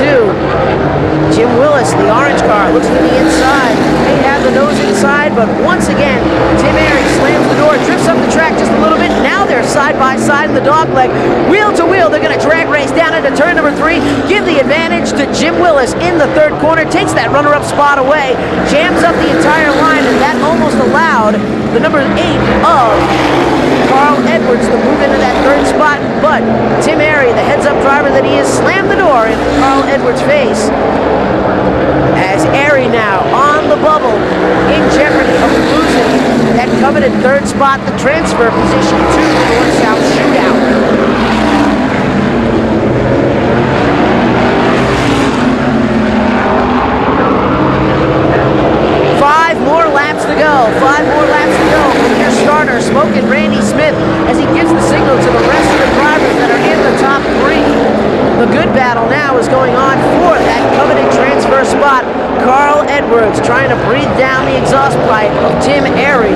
[SPEAKER 4] Jim Willis, the orange car, looks to the inside. They have the nose inside, but once again, Tim Airy slams the door, drifts up the track just a little bit. Now they're side by side in the dogleg. Wheel to wheel, they're going to drag race down into turn number 3. Give the advantage to Jim Willis in the 3rd corner. Takes that runner-up spot away. Jams up the entire line, and that almost allowed the number 8 of Carl Edwards to move into that driver that he is, slammed the door in Carl Edwards' face. As Airy now on the bubble, in jeopardy of losing that coveted third spot, the transfer position to the North-South Shootout. Five more laps to go from your starter, Smokin' Randy Smith, as he gives the signal to the rest of the drivers that are in the top three. The good battle now is going on for that coveted transfer spot. Carl Edwards trying to breathe down the exhaust pipe of Tim Airy.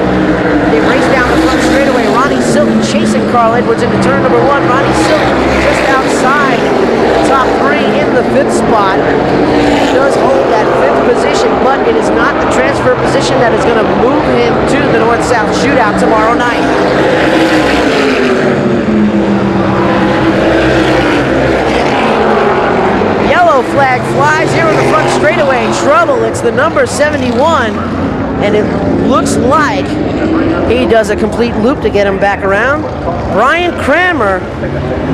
[SPEAKER 4] They race down the front straightaway. Ronnie Silk chasing Carl Edwards into turn number one. Ronnie Silk just outside the top three in the fifth spot. He does hold that fifth position, but it is not the transfer position that is going to move him to the North-South Shootout tomorrow night. Yellow flag flies here on the front straightaway. Trouble, it's the number 71, and it looks like he does a complete loop to get him back around. Brian Kramer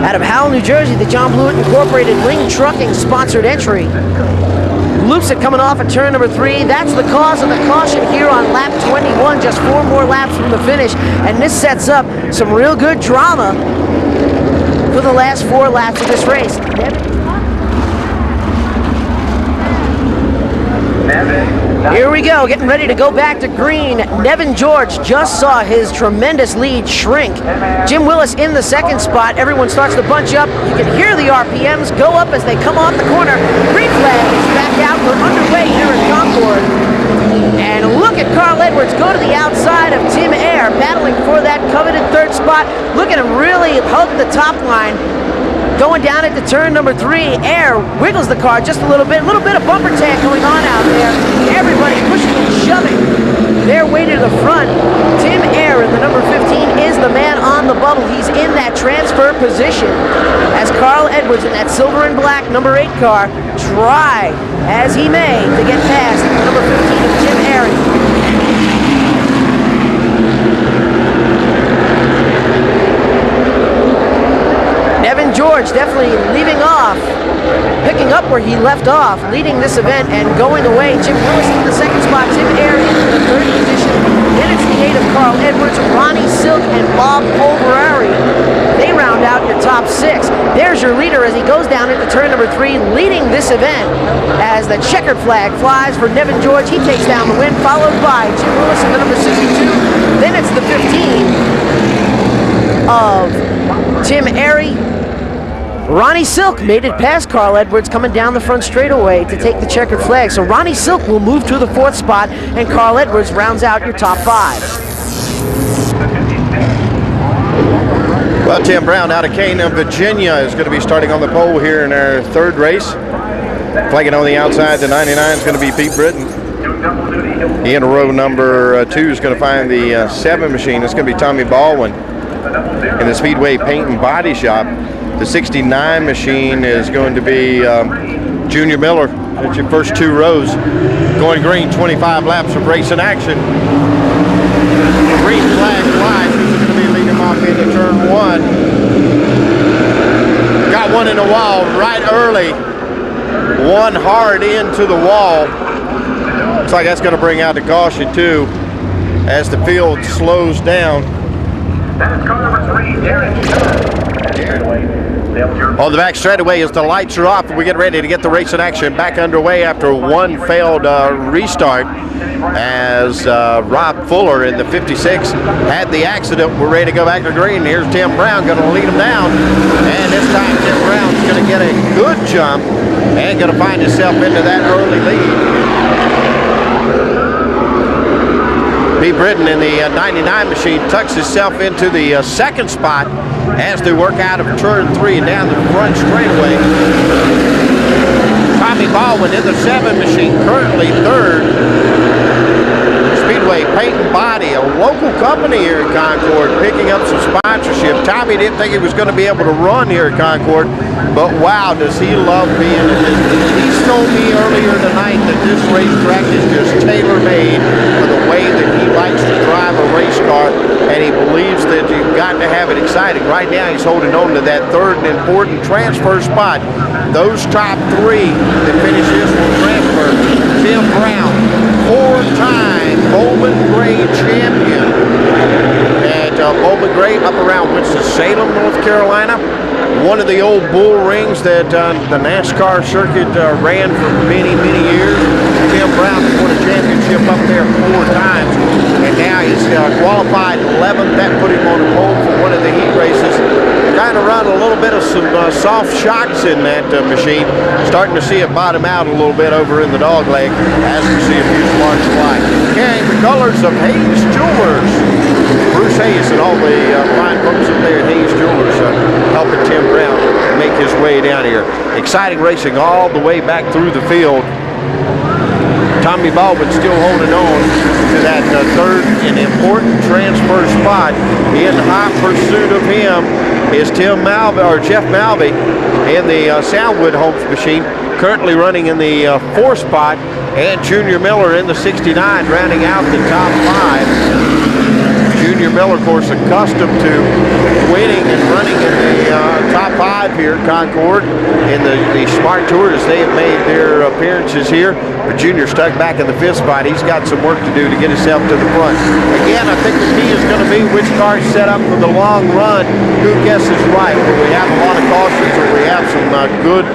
[SPEAKER 4] out of Howell, New Jersey, the John Blewett Incorporated Ring Trucking sponsored entry. Loops it coming off at turn number 3. That's the cause of the caution here on lap 21, just 4 more laps from the finish, and this sets up some real good drama for the last 4 laps of this race. Here we go, getting ready to go back to green. Nevin George just saw his tremendous lead shrink. Jim Willis in the second spot. Everyone starts to bunch up. You can hear the RPMs go up as they come off the corner. Green flag is back out. We're underway here in Concord. And look at Carl Edwards go to the outside of Tim Ayer, battling for that coveted third spot. Look at him really hug the top line. Going down into turn number 3, Ayer wiggles the car just a little bit of bumper tag going on out there. Everybody pushing and shoving their way to the front. Tim Ayer in the number 15 is the man on the bubble. He's in that transfer position as Carl Edwards in that silver and black number 8 car try as he may to get past number 15 of Tim Ayer. Nevin George definitely leaving off, picking up where he left off, leading this event and going away. Jim Willis in the second spot, Tim Ayer in the third position. Then it's the 8 of Carl Edwards, Ronnie Silk, and Bob Polverari. They round out your top 6. There's your leader as he goes down into turn number 3, leading this event as the checkered flag flies for Nevin George. He takes down the win, followed by Jim Willis in the number 62. Then it's the 15 of Tim Airy. Ronnie Silk made it past Carl Edwards coming down the front straightaway to take the checkered flag. So Ronnie Silk will move to the 4th spot, and Carl Edwards rounds out your top 5.
[SPEAKER 7] Well, Tim Brown out of Cana, Virginia is going to be starting on the pole here in our 3rd race. Flagging on the outside, the 99 is going to be Pete Britton. He in row number 2 is going to find the 7 machine. It's going to be Tommy Baldwin in the Speedway Paint and Body Shop. The 69 machine is going to be Junior Miller. That's your first 2 rows. Going green, 25 laps of racing action. Green flag flies. He's going to be leading him off into turn 1. Got one in the wall right early. One hard into the wall. Looks like that's going to bring out the caution too as the field slows down.
[SPEAKER 3] That is car number 3, Darren.
[SPEAKER 7] On the back straightaway as the lights are off, we get ready to get the racing action back underway after one failed restart as Rob Fuller in the 56 had the accident. We're ready to go back to green. Here's Tim Brown going to lead him down, and this time Tim Brown's going to get a good jump and going to find himself into that early lead. Pete Britton in the 99 machine tucks himself into the 2nd spot as they work out of turn 3 and down the front straightaway. Tommy Baldwin in the 7 machine, currently 3rd. Speedway Paint and Body, a local company here in Concord, picking up some sponsorship. Tommy didn't think he was going to be able to run here at Concord, but wow, does he love being in this. He told me earlier tonight that this racetrack is just tailor-made for the way that he likes to drive a race car, and he believes that you've got starting to have it exciting. Right now he's holding on to that third and important transfer spot. Those top three that finish this will transfer. Tim Brown, four-time Bowman Gray champion at Bowman Gray up around Winston-Salem, North Carolina. One of the old bull rings that the NASCAR circuit ran for many, many years. Tim Brown won a championship up there 4 times, and now he's qualified 11th. That put him on the pole for one of the heat races. Kind of run a little bit of some soft shocks in that machine. Starting to see it bottom out a little bit over in the dog leg as we see a few sparks fly. Carrying the colors of Hayes Jewelers. Bruce Hayes and all the fine folks up there at Hayes Jewelers helping Tim Brown make his way down here. Exciting racing all the way back through the field. Tommy Baldwin still holding on to that third and important transfer spot. In hot pursuit of him is Jeff Malvey in the Soundwood Homes machine, currently running in the 4th spot, and Junior Miller in the 69, rounding out the top 5. Junior Miller, of course, accustomed to winning and running in the top 5 here at Concord in the Smart Tour as they have made their appearances here. But Junior stuck back in the 5th spot. He's got some work to do to get himself to the front. Again, I think the key is going to be which car is set up for the long run. Who guesses right? Will we have a lot of cautions or we have some good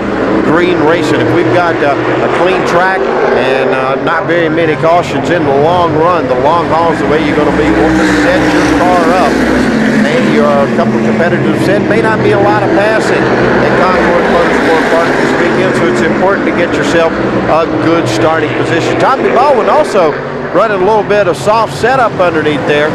[SPEAKER 7] green racing? If we've got a clean track and not very many cautions in the long run, the long haul is the way you're going to be wanting to set your car up. And your couple of competitors said may not be a lot of passing at Concord Motorsport Park this weekend, so it's important to get yourself a good starting position. Tommy Baldwin also running a little bit of soft setup underneath there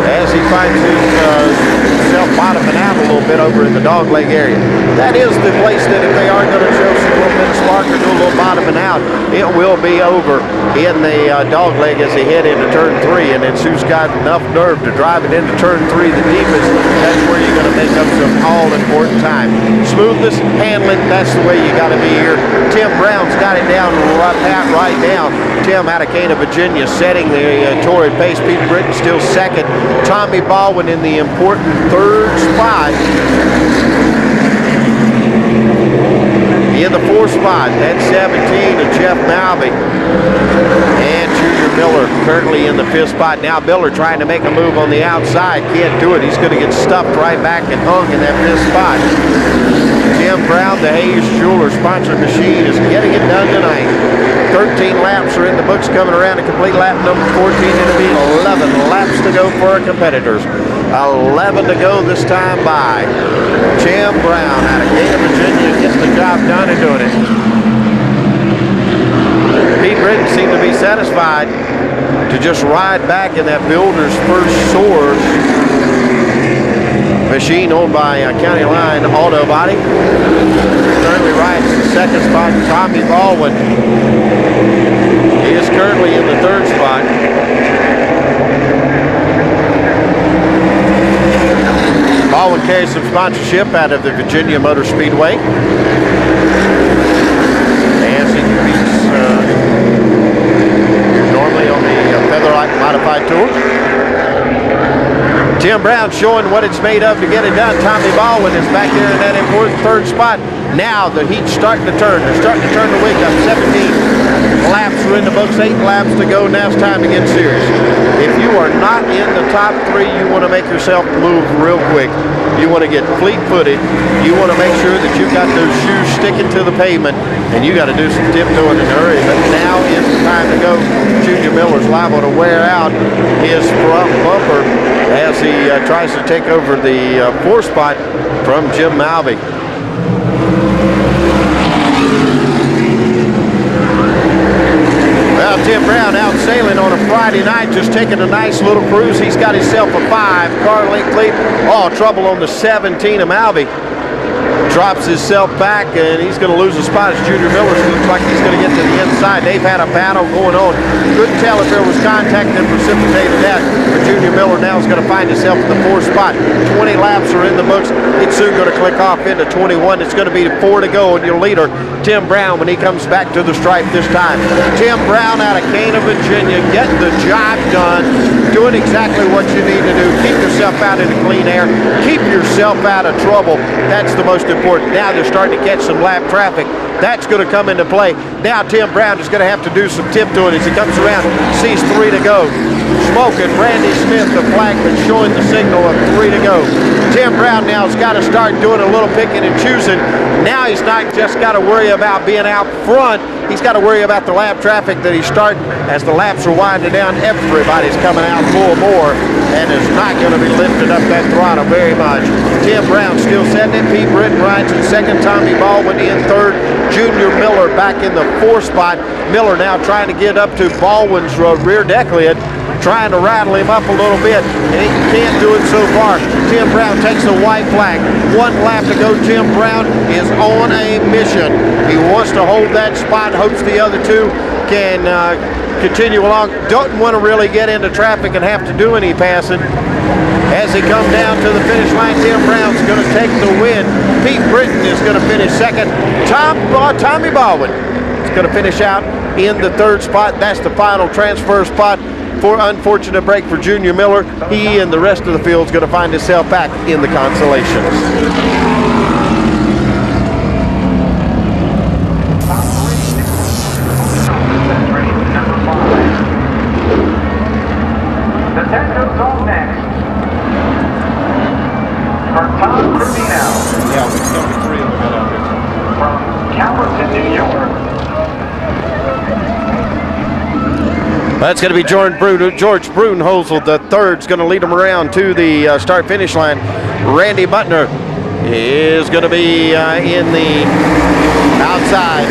[SPEAKER 7] as he finds himself bottoming out a little bit over in the dog leg area. That is the place that if they are going to show some little bit of spark or do a little bottoming out, it will be over in the dog leg as they head into turn 3. And then Sue's got enough nerve to drive it into turn 3 the deepest. That's where you're going to make up some all-important time. Smoothness, handling, that's the way you got to be here. Tim Brown's got it down right now. Tim out of Cana, Virginia, setting the torrid pace. Pete Britton still second. Tommy Baldwin in the important 3rd spot. In the 4th spot, that's 17 of Jeff Malvey. And Junior Miller currently in the 5th spot. Now Miller trying to make a move on the outside. Can't do it. He's going to get stuffed right back and hung in that 5th spot. Tim Brown, the Hayes Jeweler sponsored machine, is getting it done tonight. 13 laps are in the books, coming around a complete lap number 14. It'll be 11 laps to go for our competitors. 11 to go this time by. Tim Brown out of Cana, Virginia gets the job done and doing it. Pete Britton seemed to be satisfied to just ride back in that Builder's First Source machine owned by County Line Auto Body. Currently rides the 2nd spot. Tommy Baldwin is currently in the 3rd spot. Baldwin carries some sponsorship out of the Virginia Motor Speedway. As he competes normally on the Featherlight Modified Tour. Tim Brown showing what it's made of to get it done. Tommy Baldwin is back there in that important 3rd spot. Now the heat's starting to turn. They're starting to turn the wig up. 17 laps are in the books, 8 laps to go. Now it's time to get serious. If you are not in the top 3, you want to make yourself move real quick. You want to get fleet-footed. You want to make sure that you've got those shoes sticking to the pavement, and you got to do some tiptoeing in a hurry. But now is the time to go. Junior Miller's liable to wear out his front bumper as he tries to take over the 4th spot from Jim Malvey. Well, Tim Brown out sailing on a Friday night, just taking a nice little cruise. He's got himself a 5 car length lead. Oh, trouble on the 17 of Malvey. Drops himself back, and he's going to lose a spot as Junior Miller looks like he's going to get to the inside. They've had a battle going on. Couldn't tell if there was contact that precipitated that, but Junior Miller now is going to find himself in the 4th spot. 20 laps are in the books. It's soon going to click off into 21. It's going to be 4 to go, and your leader, Tim Brown, when he comes back to the stripe this time. Tim Brown out of Cana, Virginia, getting the job done, doing exactly what you need to do. Keep yourself out in the clean air. Keep yourself out of trouble. That's the most important. Now they're starting to catch some lap traffic. That's going to come into play. Now Tim Brown is going to have to do some tiptoeing as he comes around, sees 3 to go. Smoking Randy Smith, the flagman, showing the signal of 3 to go. Tim Brown now has got to start doing a little picking and choosing. Now he's not just got to worry about being out front. He's got to worry about the lap traffic that he's starting. As the laps are winding down, everybody's coming out full bore and is not going to be lifting up that throttle very much. Tim Brown still setting it. Pete Britton rides in second. Tommy Baldwin in third. Junior Miller back in the 4th spot. Miller now trying to get up to Baldwin's rear deck lid, trying to rattle him up a little bit, and he can't do it so far. Tim Brown takes the white flag. 1 lap to go. Tim Brown is on a mission. He wants to hold that spot, hopes the other 2 can continue along. Doesn't want to really get into traffic and have to do any passing. As he comes down to the finish line, Tim Brown's going to take the win. Pete Britton is going to finish second. Tommy Baldwin is going to finish out in the 3rd spot. That's the final transfer spot. For unfortunate break for Junior Miller. He and the rest of the field is going to find himself back in the consolations.
[SPEAKER 3] The 10 goes on next. For Tom Crivino.
[SPEAKER 1] Yeah, number 3 of them out there.
[SPEAKER 3] From Calverton, New York.
[SPEAKER 7] That's going to be George Brunhosel, the 3rd, is going to lead him around to the start-finish line. Randy Butner is going to be in the outside.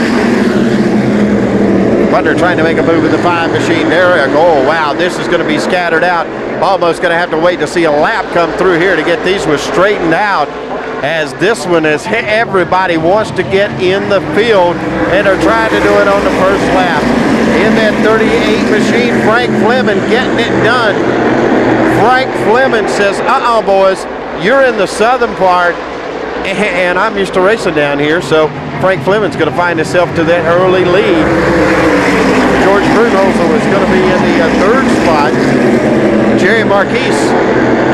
[SPEAKER 7] Butner trying to make a move in the 5 machine. There, oh wow, this is going to be scattered out. Almost going to have to wait to see a lap come through here to get these ones straightened out, as this one is, everybody wants to get in the field and are trying to do it on the 1st lap. In that 38 machine, Frank Fleming getting it done. Frank Fleming says, boys, you're in the southern part, and I'm used to racing down here, so Frank Fleming's going to find himself to that early lead. George Brunhosel is going to be in the 3rd spot. Jerry Marquise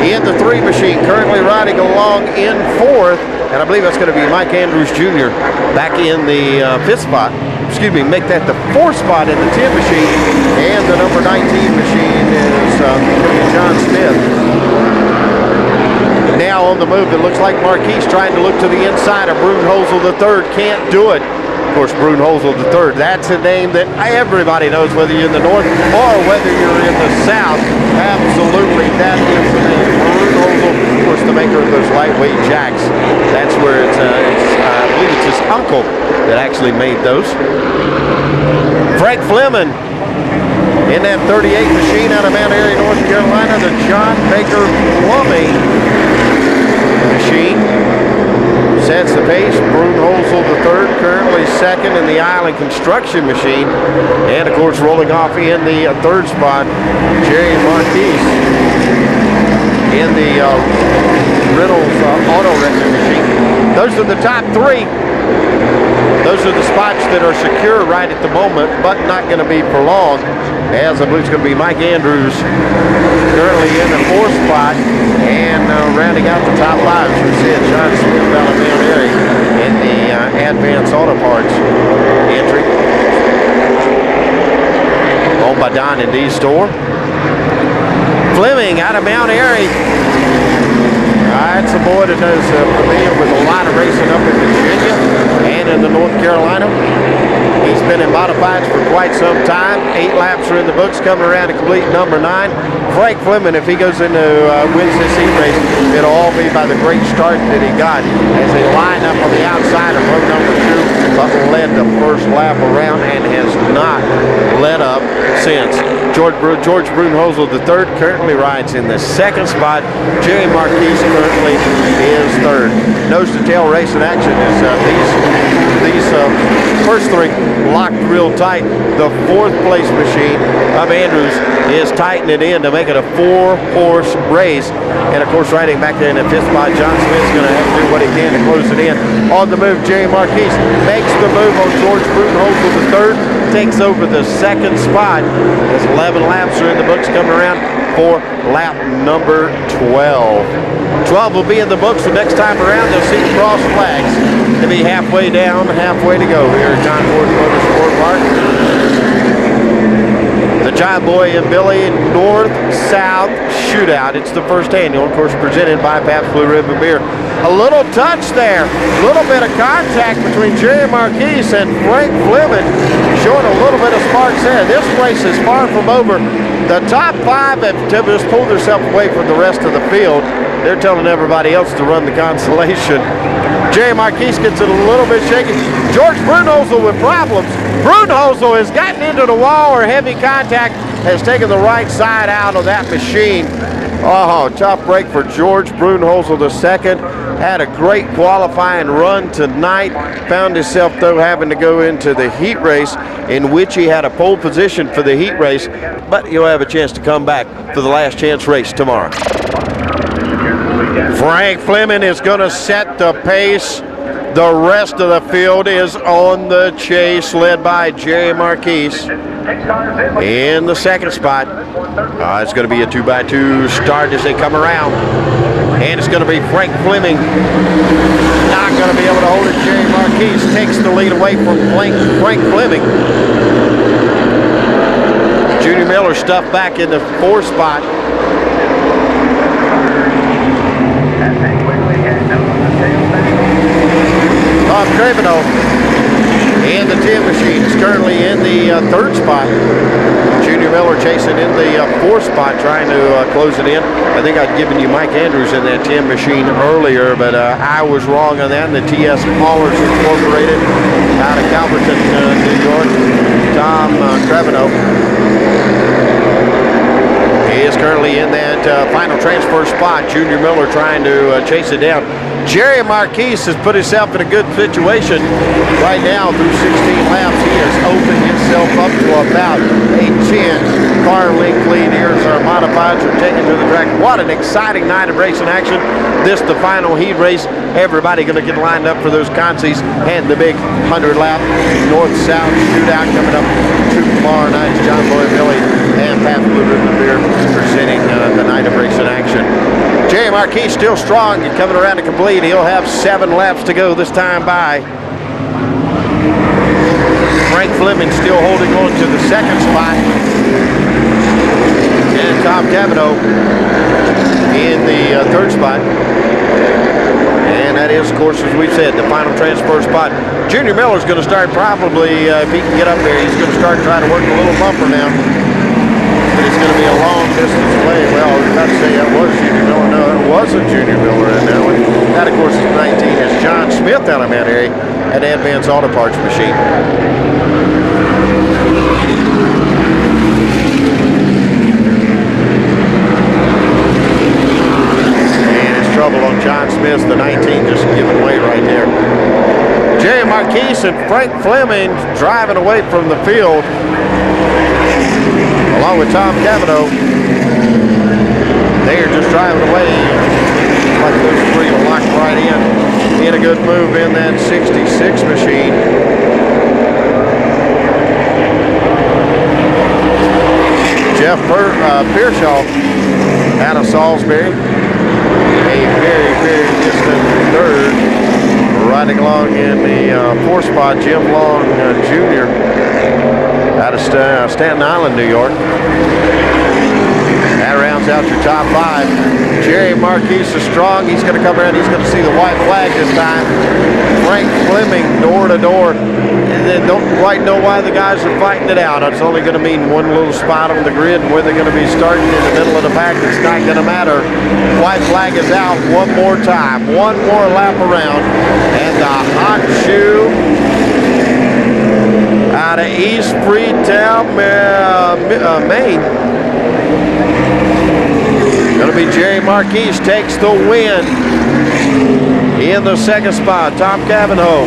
[SPEAKER 7] in the 3 machine, currently riding along in 4th, and I believe that's going to be Mike Andrews Jr. back in the 5th spot. Excuse me, make that the 4th spot in the 10 machine, and the number 19 machine is John Smith. Now on the move, it looks like Marquise trying to look to the inside of Brunhosel the 3rd, can't do it. Of course, Brunhosel the 3rd, that's a name that everybody knows, whether you're in the north or whether you're in the south. Absolutely, that is the name. Brunhosel, of course, the maker of those lightweight jacks. That's where I believe it's his uncle that actually made those. Frank Fleming in that 38 machine out of Mount Airy, North Carolina, the John Baker Plumbing machine sets the pace. Brunhosel the 3rd, currently 2nd in the Island Construction machine, and of course rolling off in the 3rd spot, Jerry Marquise in the Reynolds Auto Wrecking machine. Those are the top 3. Those are the spots that are secure right at the moment, but not going to be for long, as I believe it's going to be Mike Andrews currently in the 4th spot, and rounding out the top 5, as we said, John Smith out of Mount Airy in the Advanced Auto Parts entry. Owned by Don and Dee's store. Fleming out of Mount Airy. That's a boy that is familiar with a lot of racing up in Virginia and in the North Carolina. He's been in modifieds for quite some time. 8 laps are in the books, coming around to complete number 9. Frank Fleming, if he goes into wins this heat race, it'll all be by the great start that he got as they line up on the outside of row number 2, but led the 1st lap around and has not let up since. George Brunhosel the 3rd currently rides in the 2nd spot. Jerry Marquise currently is 3rd. Nose to tail racing action as these first 3 locked real tight. The 4th place machine of Andrews is tightening it in to make it a 4-horse race. And of course, riding back there in the 5th spot, John Smith's going to have to do what he can to close it in. On the move, Jerry Marquise makes the move on George Brunhosel the 3rd, takes over the 2nd spot as 11 laps are in the books coming around. for lap number 12. 12 will be in the books the next time around. They'll see cross flags. They'll be halfway down, halfway to go here at Concord Motorsport Park. The John Boy and Billy North-South Shootout. It's the first annual, of course, presented by Pabst Blue Ribbon Beer. A little touch there, a little bit of contact between Jerry Marquise and Frank Fleming, showing a little bit of sparks there. This race is far from over. The top 5 have just pulled themselves away from the rest of the field. They're telling everybody else to run the consolation. Jerry Marquise gets it a little bit shaky. George Brunhosel with problems. Brunhosel has gotten into the wall or heavy contact, has taken the right side out of that machine. Oh, tough break for George Brunhosel II. Had a great qualifying run tonight. Found himself, though, having to go into the heat race, in which he had a pole position for the heat race, but he'll have a chance to come back for the last chance race tomorrow. Frank Fleming is going to set the pace. The rest of the field is on the chase, led by Jerry Marquise in the second spot. It's going to be a 2x2 start as they come around. And it's going to be Frank Fleming. Not going to be able to hold it. Jerry Marquise takes the lead away from Frank Fleming. Junior Miller stuffed back in the 4th spot. Tom Craveno in the 10 machine is currently in the 3rd spot. Junior Miller chasing in the 4th spot, trying to close it in. I think I'd given you Mike Andrews in that 10 machine earlier, but I was wrong on that. And the TS Haulers Incorporated out of Calverton, New York. Tom Craveno is currently in that final transfer spot. Junior Miller trying to chase it down. Jerry Marquise has put himself in a good situation right now through 16 laps. He has opened himself up to about a 10-car length lead. Here's our modifieds are taken to the track. What an exciting night of racing action. This the final heat race. Everybody going to get lined up for those consies and the big 100-lap North-South Shootout coming up tomorrow night. John Boy Billy and Pabst Blue Ribbon Beer presenting the night of racing action. Jerry Marquise still strong and coming around to complete. He'll have 7 laps to go this time by. Frank Fleming still holding on to the 2nd spot. And Tom Cavanaugh in the 3rd spot. And that is, of course, as we've said, the final transfer spot. Junior Miller's going to start probably, if he can get up there, he's going to start trying to work a little bumper now. But it's going to be a long distance away. Well, I was about to say that was Junior Miller. No, it wasn't Junior Miller in that one. That, of course, is 19 is John Smith out of Mount Airy at Advanced Auto Parts Machine. And it's trouble on John Smith, the 19 just giving way right there. Jerry Marquise and Frank Fleming driving away from the field, along with Tom Cavanaugh. They are just driving away like those 3 will lock right in a good move in that 66 machine. Jeff Pearshaw out of Salisbury, a very, very distant 3rd. Riding along in the 4th spot, Jim Long Jr. out of Staten Island, New York. That rounds out your top 5. Jerry Marquise is strong. He's going to come around. He's going to see the white flag this time. Frank Fleming door to door. And then don't quite know why the guys are fighting it out. It's only going to mean one little spot on the grid, and where they're going to be starting in the middle of the pack, it's not going to matter. White flag is out one more time. One more lap around. And the hot shoe out of East Freetown, Maine. Going to be Jerry Marquise takes the win in the 2nd spot. Tom Cavanaugh.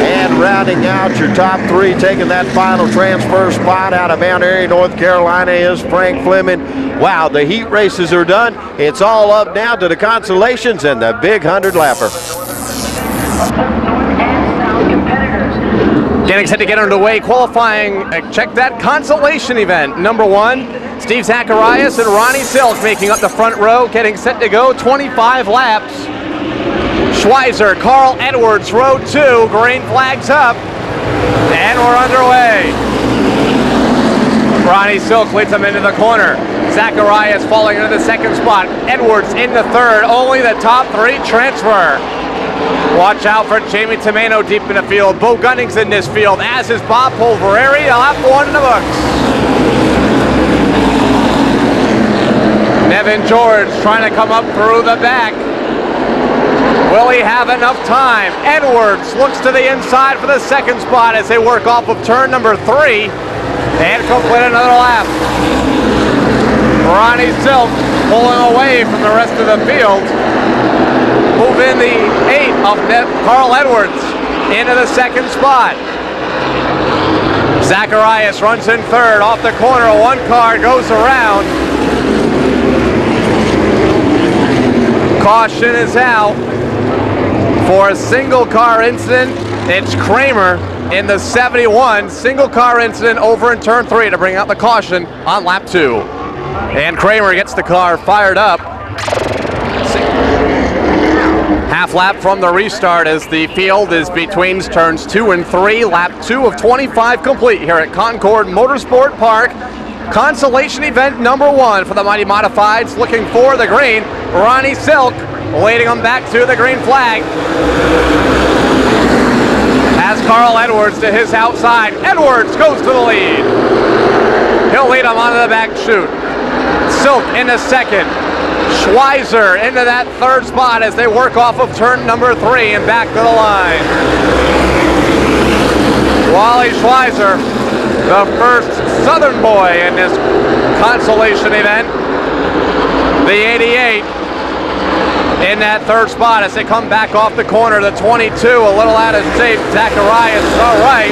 [SPEAKER 7] And rounding out your top 3, taking that final transfer spot out of Mount Airy, North Carolina, is Frank Fleming. Wow, the heat races are done. It's all up now to the consolations and the big 100-lapper. Getting set to get underway. Qualifying, check that consolation event. Number 1,
[SPEAKER 3] Steve Zacharias and Ronnie Silk making up the front row, getting set to go 25 laps. Schweizer, Carl Edwards, row 2, green flags up, and we're underway. Ronnie Silk leads him into the corner. Zacharias falling into the second spot. Edwards in the third. Only the top 3 transfer. Watch out for Jamie Tomeno deep in the field. Bo Gunning's in this field, as is Bob Pulvereri. Lap 1 in the books. Nevin George trying to come up through the back. Will he have enough time? Edwards looks to the inside for the second spot as they work off of turn number 3 and complete another lap. Ronnie Silk pulling away from the rest of the field. Move in the 8 of Carl Edwards into the second spot. Zacharias runs in third off the corner. One car goes around. Caution is out for a single car incident. It's Kramer in the 71. Single car incident over in turn 3 to bring out the caution on lap 2. And Kramer gets the car fired up. Half lap from the restart as the field is between turns 2 and 3. Lap 2 of 25 complete here at Concord Motorsport Park. Consolation event number 1 for the Mighty Modifieds, looking for the green. Ronnie Silk leading them back to the green flag. Has Carl Edwards to his outside. Edwards goes to the lead. He'll lead him onto the back chute. Silk into second. Schweizer into that third spot as they work off of turn number 3 and back to the line. Wally Schweizer, the first Southern boy in this consolation event. The 88 in that third spot as they come back off the corner. The 22 a little out of shape. Zacharias all right.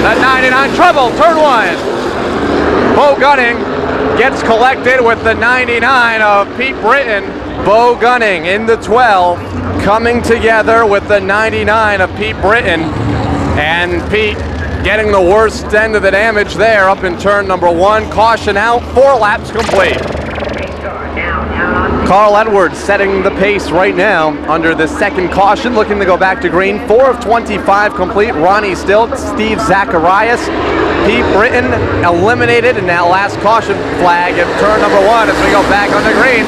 [SPEAKER 3] The 99 trouble, turn 1. Bo Gunning gets collected with the 99 of Pete Britton. Bo Gunning in the 12 coming together with the 99 of Pete Britton. And Pete getting the worst end of the damage there up in turn number 1. Caution out, 4 laps complete. Carl Edwards setting the pace right now under the second caution, looking to go back to green. 4 of 25 complete. Ronnie Silk, Steve Zacharias, Pete Britton eliminated in that last caution flag at turn number 1 as we go back on the green.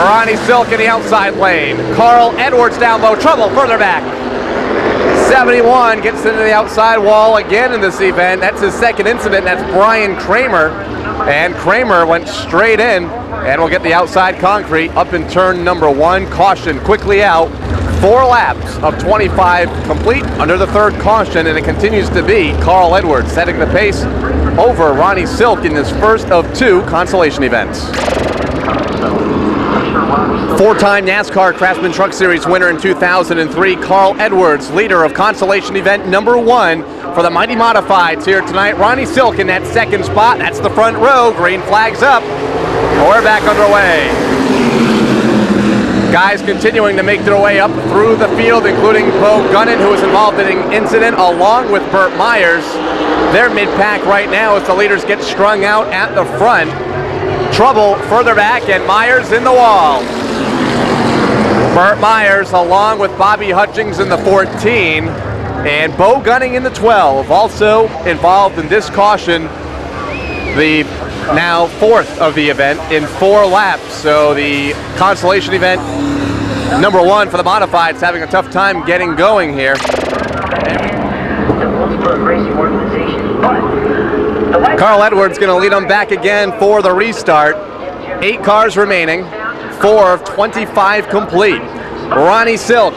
[SPEAKER 3] Ronnie Silk in the outside lane. Carl Edwards down low, trouble further back. 71 gets into the outside wall again in this event. That's his second incident. That's Brian Kramer. And Kramer went straight in and will get the outside concrete up in turn number 1. Caution quickly out. 4 laps of 25 complete under the third caution, and it continues to be Carl Edwards setting the pace over Ronnie Silk in this first of 2 consolation events. 4-time NASCAR Craftsman Truck Series winner in 2003, Carl Edwards, leader of consolation event number 1 for the Mighty Modifieds here tonight. Ronnie Silk in that second spot. That's the front row. Green flags up. We're back underway. Guys continuing to make their way up through the field, including Bo Gunning, who was involved in an incident, along with Burt Myers. They're mid-pack right now as the leaders get strung out at the front. Trouble further back, and Myers in the wall. Burt Myers along with Bobby Hutchings in the 14 and Bo Gunning in the 12, also involved in this caution, the now 4th of the event in 4 laps. So the consolation event number 1 for the Modifieds having a tough time getting going here. Carl Edwards going to lead them back again for the restart. 8 cars remaining, 4 of 25 complete. Ronnie Silk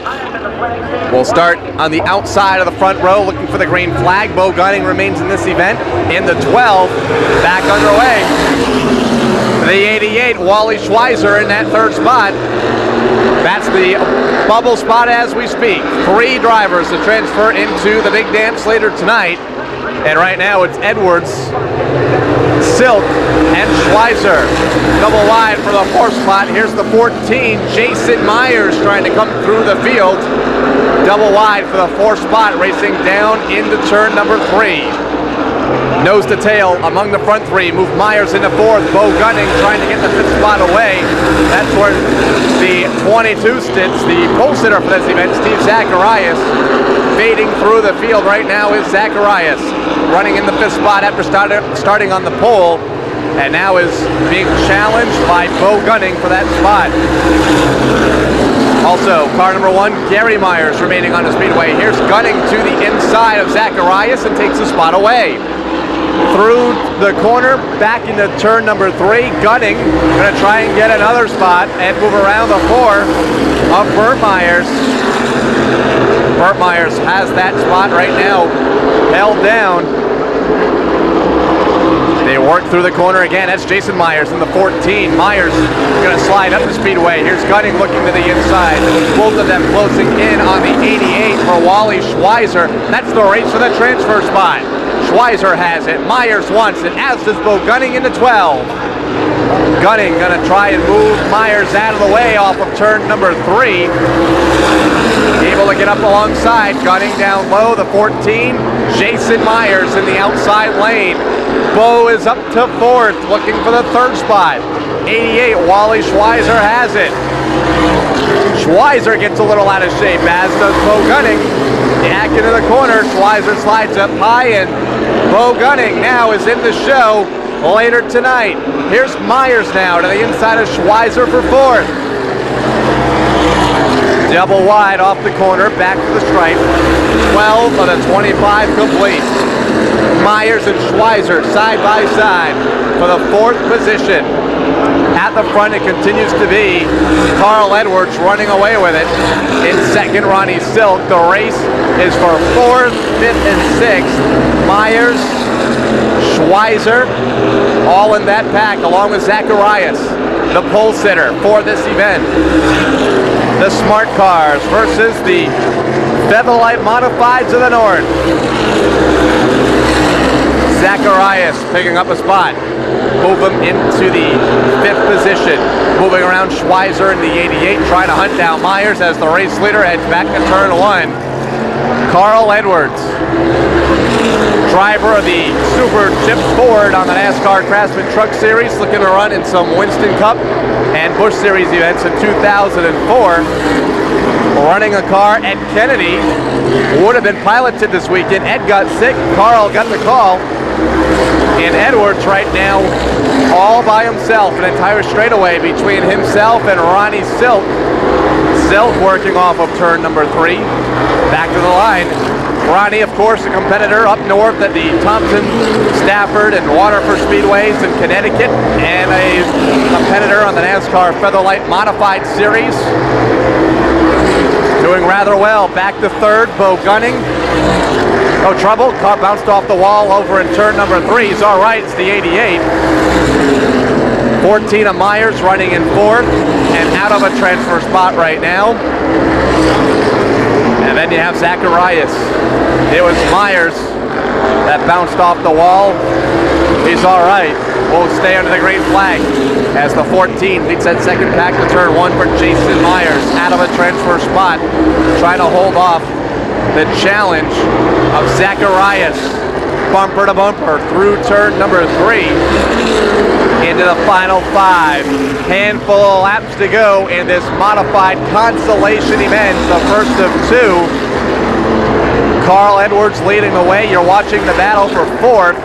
[SPEAKER 3] will start on the outside of the front row looking for the green flag. Bo Gunning remains in this event in the 12, back underway. The 88, Wally Schweizer in that third spot. That's the bubble spot as we speak. 3 drivers to transfer into the big dance later tonight. And right now it's Edwards, Silk, and Schweizer. Double wide for the 4th spot. Here's the 14, Jason Myers trying to come through the field. Double wide for the 4th spot, racing down into turn number 3. Nose to tail among the front three. Move Myers into fourth. Bo Gunning trying to get the fifth spot away. That's where the 22 sits, the pole sitter for this event, Steve Zacharias. Fading through the field right now is Zacharias. Running in the fifth spot after starting on the pole. And now is being challenged by Bo Gunning for that spot. Also, car number 1, Gary Myers, remaining on the speedway. Here's Gunning to the inside of Zacharias and takes the spot away. Through the corner, back into turn number 3. Gunning going to try and get another spot and move around the 4 of Burt Myers. Burt Myers has that spot right now held down. They work through the corner again. That's Jason Myers in the 14. Myers going to slide up the speedway. Here's Gunning looking to the inside. Both of them closing in on the 88 for Wally Schweizer. That's the race for the transfer spot. Schweizer has it. Myers wants it, as does Bo Gunning into 12. Gunning going to try and move Myers out of the way off of turn number 3. Able to get up alongside. Gunning down low, the 14. Jason Myers in the outside lane. Bo is up to 4th, looking for the 3rd spot. 88, Wally Schweizer has it. Schweizer gets a little out of shape, as does Bo Gunning. Back into the corner, Schweizer slides up high, and Bo Gunning now is in the show later tonight. Here's Myers now to the inside of Schweizer for 4th. Double wide off the corner, back to the stripe. 12 of the 25 complete. Myers and Schweizer side by side for the 4th position. At the front, it continues to be Carl Edwards running away with it. In 2nd, Ronnie Silk. The race is for 4th, 5th, and 6th. Myers, Schweizer, all in that pack, along with Zacharias, the pole sitter for this event. The Smart Cars versus the Featherlight Modifieds of the North. Zacharias picking up a spot. Move him into the 5th position. Moving around Schweizer in the 88, trying to hunt down Myers as the race leader heads back to turn 1. Carl Edwards, driver of the Super Chip Ford on the NASCAR Craftsman Truck Series, looking to run in some Winston Cup and Busch Series events in 2004. Running a car at Kennedy, would have been piloted this weekend. Ed got sick, Carl got the call, and Edwards right now all by himself, an entire straightaway between himself and Ronnie Silk. Silk working off of turn number 3, back to the line. Ronnie, of course, a competitor up north at the Thompson, Stafford, and Waterford Speedways in Connecticut, and a competitor on the NASCAR Featherlight Modified Series. Doing rather well. Back to 3rd, Bo Gunning. No trouble. Car bounced off the wall over in turn number 3. He's all right. It's the 88. 14 of Myers running in 4th and out of a transfer spot right now. And then you have Zacharias. It was Myers that bounced off the wall. He's all right. Will stay under the green flag as the 14 leads that 2nd pack to turn 1 for Jason Myers out of a transfer spot, trying to hold off the challenge of Zacharias. Bumper to bumper through turn number 3 into the final 5. Handful of laps to go in this modified consolation event, the first of 2. Carl Edwards leading the way. You're watching the battle for 4th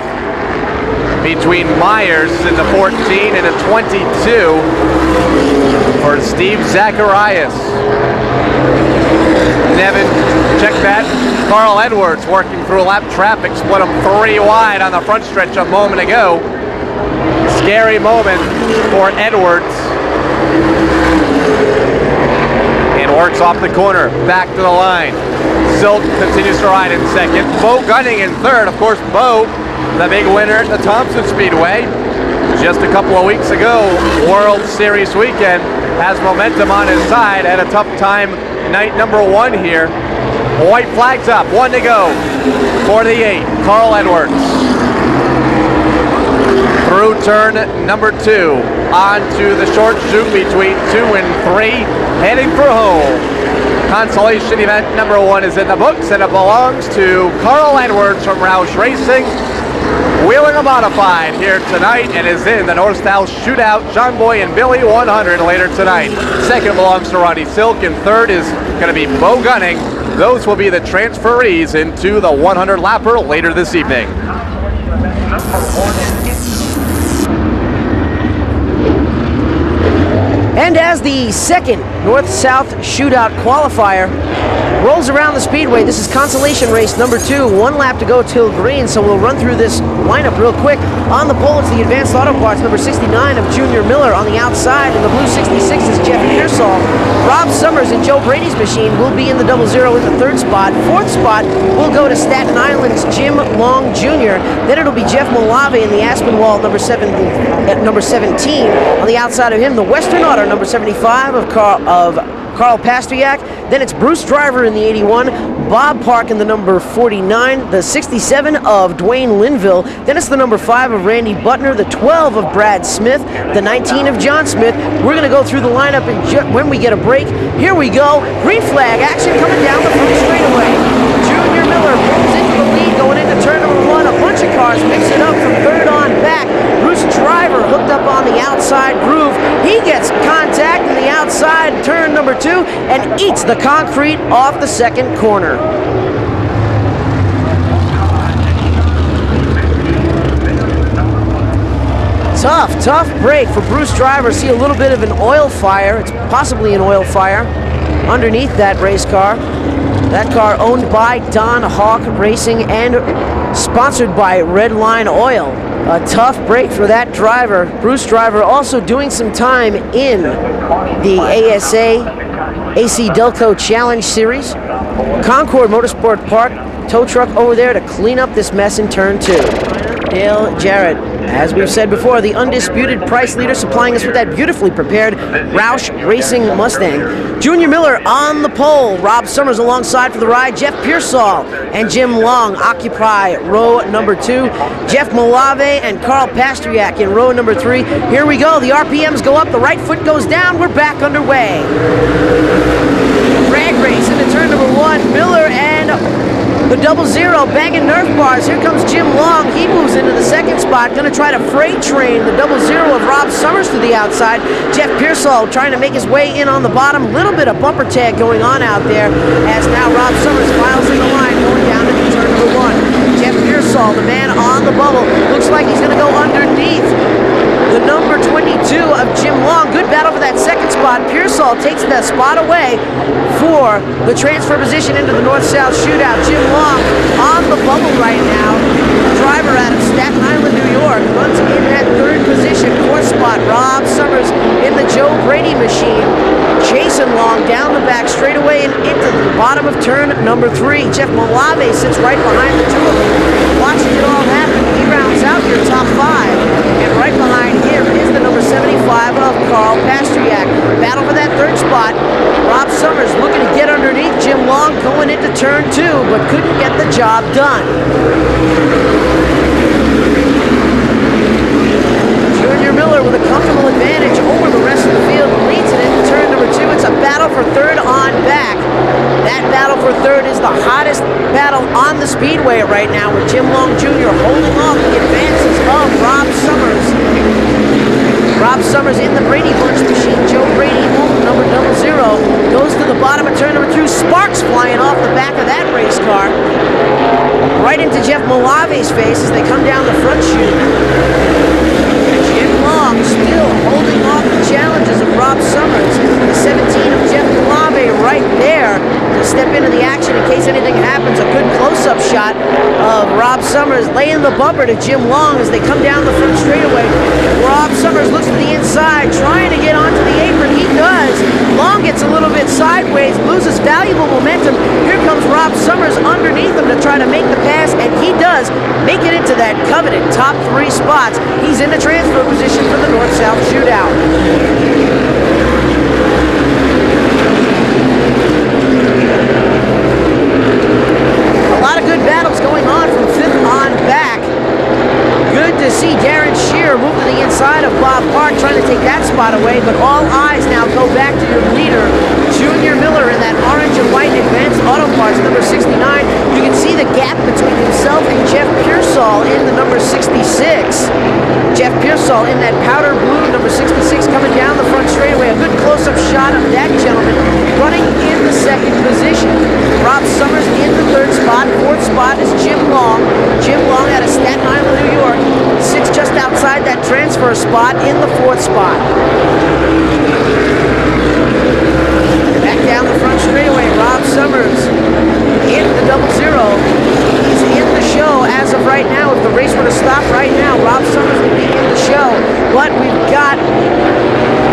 [SPEAKER 3] between Myers in the 14 and a 22 for Steve Zacharias. Nevin, check that. Carl Edwards working through lap traffic, split him 3 wide on the front stretch a moment ago. Scary moment for Edwards. And works off the corner, back to the line. Silk continues to ride in 2nd. Bo Gunning in 3rd. Of course, Bo, the big winner at the Thompson Speedway just a couple of weeks ago. World Series weekend, has momentum on his side. Had a tough time night number 1 here. White flags up, 1 to go for the 8. Carl Edwards through turn number 2 onto the short chute between 2 and 3, heading for home. Consolation event number 1 is in the books, and it belongs to Carl Edwards from Roush Racing. wheeling a modified here tonight and is in the North-South Shootout John Boy and Billy 100 later tonight. Second belongs to Ronnie Silk, and third is going to be Bo Gunning. Those will be the transferees into the 100 lapper later this evening.
[SPEAKER 4] And as the second North-South Shootout qualifier rolls around the speedway, this is consolation race number 2. 1 lap to go till green, so we'll run through this lineup real quick. On the pole, it's the Advanced Auto Parts, number 69 of Junior Miller. On the outside, in the blue 66 is Jeff Pearsall. Rob Summers in Joe Brady's machine will be in the 00 in the 3rd spot. 4th spot will go to Staten Island's Jim Long Jr. Then it'll be Jeff Malave in the Aspinwall, number 17. On the outside of him, the Western Auto, number 75 of Carl Pasteryak. Then it's Bruce Driver in the 81, Bob Park in the number 49, the 67 of Dwayne Linville. Then it's the number 5 of Randy Butner, the 12 of Brad Smith, the 19 of John Smith. We're going to go through the lineup and when we get a break. Here we go. Green flag action coming down the front straightaway. Junior Miller pulls into the lead going into turn number 1. A bunch of cars mix it up from 3rd on back. Bruce Driver hooked up on the outside groove. He gets contact in the outside turn number 2 and eats the concrete off the 2nd corner. Tough break for Bruce Driver. See a little bit of an oil fire. It's possibly an oil fire underneath that race car. That car owned by Don Hawk Racing and sponsored by Red Line Oil. A tough break for that driver. Bruce Driver also doing some time in the AC Delco Challenge Series. Concord Motorsport Park, tow truck over there to clean up this mess in turn 2. Dale Jarrett, as we've said before, the undisputed price leader, supplying us with that beautifully prepared Roush Racing Mustang. Junior Miller on the pole. Rob Summers alongside for the ride. Jeff Pearsall and Jim Long occupy row number 2. Jeff Malave and Carl Pasteryak in row number 3. Here we go. The RPMs go up. The right foot goes down. We're back underway. Drag race into turn number 1. Miller and the 00 banging Nerf bars. Here comes Jim Long. He moves into the 2nd spot. Going to try to freight train the 00 of Rob Summers to the outside. Jeff Pearsall trying to make his way in on the bottom. Little bit of bumper tag going on out there as now Rob Summers files in the line going down into turn number 1. Jeff Pearsall, the man on the bubble, looks like he's going to go underneath the number 22 of Jim Long. Good battle for that 2nd spot. Pearsall takes that spot away for the transfer position into the North-South Shootout. Jim Long on the bubble right now. Driver out of Staten Island, New York, runs in that 3rd position. 4th spot, Rob Summers in the Joe Brady machine. Chasing Long down the back straightaway and into the bottom of turn number 3. Jeff Malave sits right behind the 2 of them, watching it all happen. He rounds out your top 5. And right behind him is the number 75 of Carl Pasteryak. Battle for that 3rd spot. Rob Summers looking to get underneath Jim Long going into turn 2, but couldn't get the job done. Junior Miller with a comfortable advantage over the rest of the field leads it into turn number 2. It's a battle for 3rd on back. That battle for 3rd is the hottest battle on the speedway right now, with Jim Long Jr. holding off the advances of Rob Summers. Rob Summers in the Brady Bunch machine. Joe Brady, number 00, goes to the bottom of turn number 2. Sparks flying off the back of that race car. Right into Jeff Malave's face as they come down the front chute. Jim Long still holding off the challenges of Rob Summers. The 17 of Jeff Malave right there to step into the action in case anything happens. A good close-up shot of Rob Summers laying the bumper to Jim Long as they come down the front straightaway. Rob Summers looks to the inside, trying to get onto the apron. He does. Long gets a little bit sideways, loses valuable momentum. Here comes Rob Summers underneath him to try to make the pass, and he does make it into that coveted top 3 spots. He's in the transfer position for the North-South Shootout. A lot of good battles going on from 5th on back. Good to see Darren Shear move to the inside of Bob Park, trying to take that spot away, but all eyes now go back to your leader, Junior Miller, in that orange and white Advanced Auto Parts, number 69. You can see the gap between himself and Jeff Pearsall. Pearsall in the number 66. Jeff Pearsall in that powder blue number 66 coming down the front straightaway. A good close-up shot of that gentleman running in the second position. Rob Summers in the third spot. Fourth spot is Jim Long. Jim Long out of Staten Island, New York, sits just outside that transfer spot in the fourth spot. Back down the front straightaway, Rob Summers in the 00. He's in the show as of right now. If the race were to stop right now, Rob Summers would be in the show. But we've got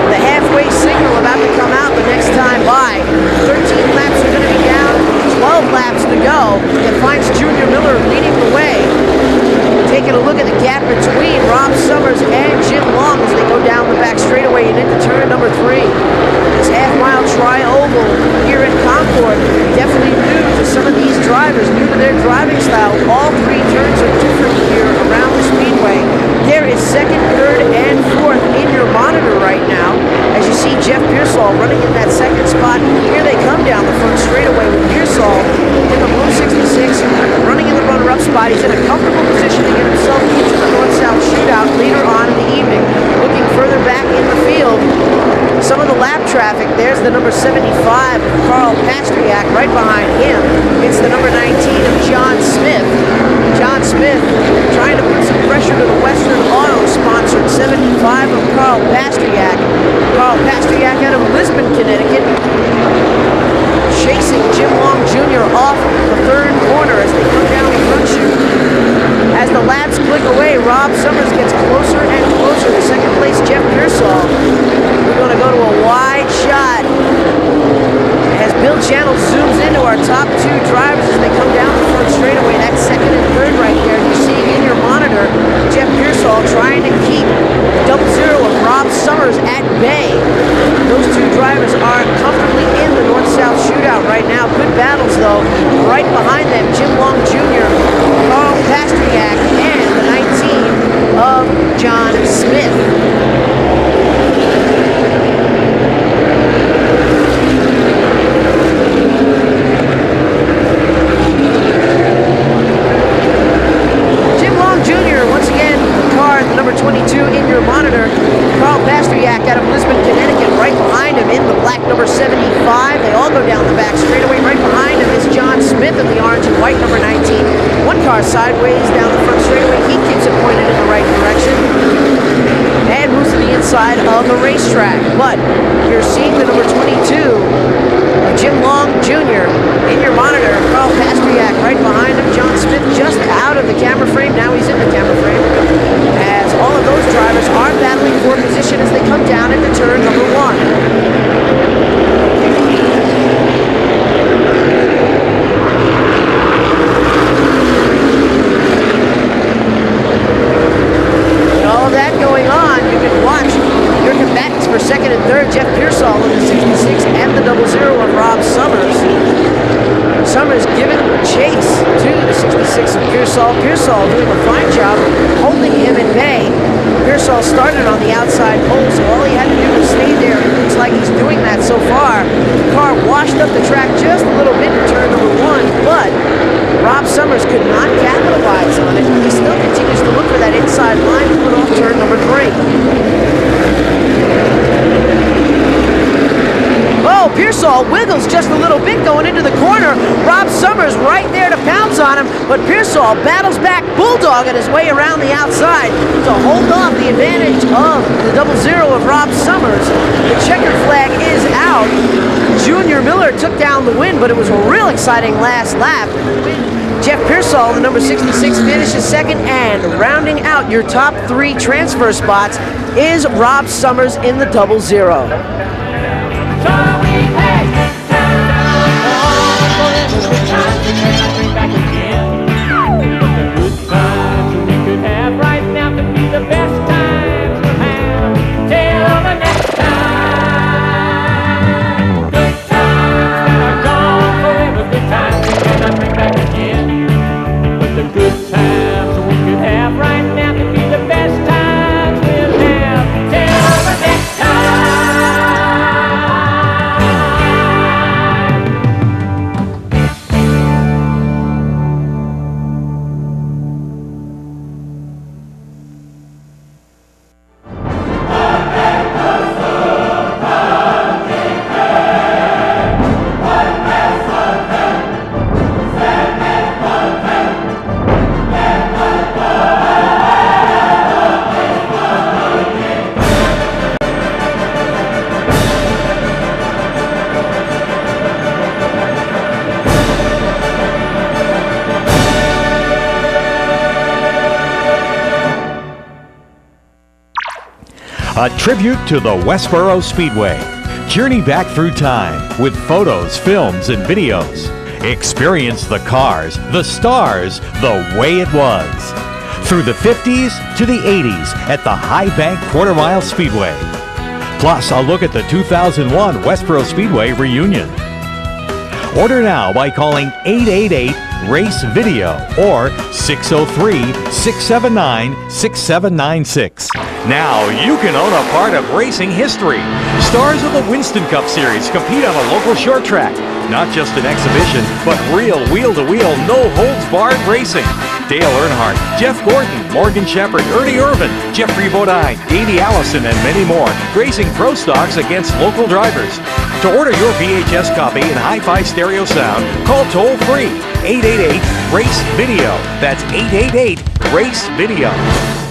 [SPEAKER 4] the halfway signal about to come out the next time by. 13 laps are going to be down, 12 laps to go. It finds Junior Miller leading the way. Taking a look at the gap between Rob Summers and Jim Long as they go down the back straightaway and into turn number 3. This half-mile tri-oval here at Concord, definitely new to some of these drivers, new to their driving style. All 3 turns are different here around the Speedway. There is second, third, and fourth in your monitor right now. As you see Jeff Pearsall running in that second spot. Here they come down the front straightaway with Pearsall in the blue 66, running in the runner-up spot. He's in a comfortable position to get himself into the North-South Shootout later on in the evening. Looking further back in the field, some of the lap traffic, there's the number 75 of Carl Pastriak right behind him. It's the number 19 of John Smith. John Smith trying to put some pressure to the Western Auto sponsored 75 of Carl Pastriak. Carl Pastriak out of Lisbon, Connecticut, chasing Jim Long Jr. off the third corner as they come down the front chute. As the laps click away, Rob Summers gets closer and closer to second place Jeff Pearsall. We're going to go to a wide shot as Bill Channell zooms into our top 2 drivers as they come down the front straightaway. That's second and third right there. You're seeing in your monitor Jeff Pearsall trying to keep the 00 of Rob Summers at bay. Those 2 drivers are comfortably in the North-South Shootout right now. Good battles, though. Right behind them, Jim Long Jr., Carl Pastriak, and the 19 of John Smith. Jim Long Jr., once again, car number 22 in your monitor. Carl Pastriak out of Lisbon, Connecticut, right behind him in the black number 75. They all go down the back straightaway. Right behind him is John Smith in the orange and white number 19. One car sideways down the front straightaway. He keeps it pointed in the right direction and moves to the inside of the racetrack. But you're seeing the number 22 of Jim Long Jr. in your monitor. Carl Pastriak right behind him. John Smith just out of the camera frame. Now he's in the camera frame. As all of those drivers are battling for position as they come down into turn number 1. All of that going on, you can watch your combatants for second and third, Jeff Pearsall in the 66 and the 00 of Rob Summers. Summers giving chase to the 66 of Pearsall. Pearsall doing a fine job holding him in bay. Pearsall started on the outside pole, so all he had to do was stay there. It looks like he's doing that so far. The car washed up the track just a little bit in turn number 1, but Rob Summers could not capitalize on it. He still continues to look for that inside line to put off turn number 3. Oh, Pearsall wiggles just a little bit going into the corner. Rob Summers right there to pounce on him, but Pearsall battles back, bulldogging his way around the outside to hold off the advantage of the 00 of Rob Summers. The checkered flag is out. Junior Miller took down the win, but it was a real exciting last lap. Jeff Pearsall, the number 66, finishes second, and rounding out your top 3 transfer spots is Rob Summers in the 00.
[SPEAKER 8] a tribute to the Westboro Speedway. Journey back through time with photos, films, and videos. Experience the cars, the stars, the way it was. Through the 50s to the 80s at the High Bank Quarter Mile Speedway. Plus, a look at the 2001 Westboro Speedway reunion. Order now by calling 888-RACE-VIDEO or 603-679-6796. Now you can own a part of racing history. Stars of the Winston Cup Series compete on a local short track. Not just an exhibition, but real wheel-to-wheel, no-holds-barred racing. Dale Earnhardt, Jeff Gordon, Morgan Shepherd, Ernie Irvin, Jeffrey Bodine, Davey Allison, and many more, racing pro stocks against local drivers. To order your VHS copy in hi-fi stereo sound, call toll-free 888-RACE-VIDEO. That's 888-RACE-VIDEO.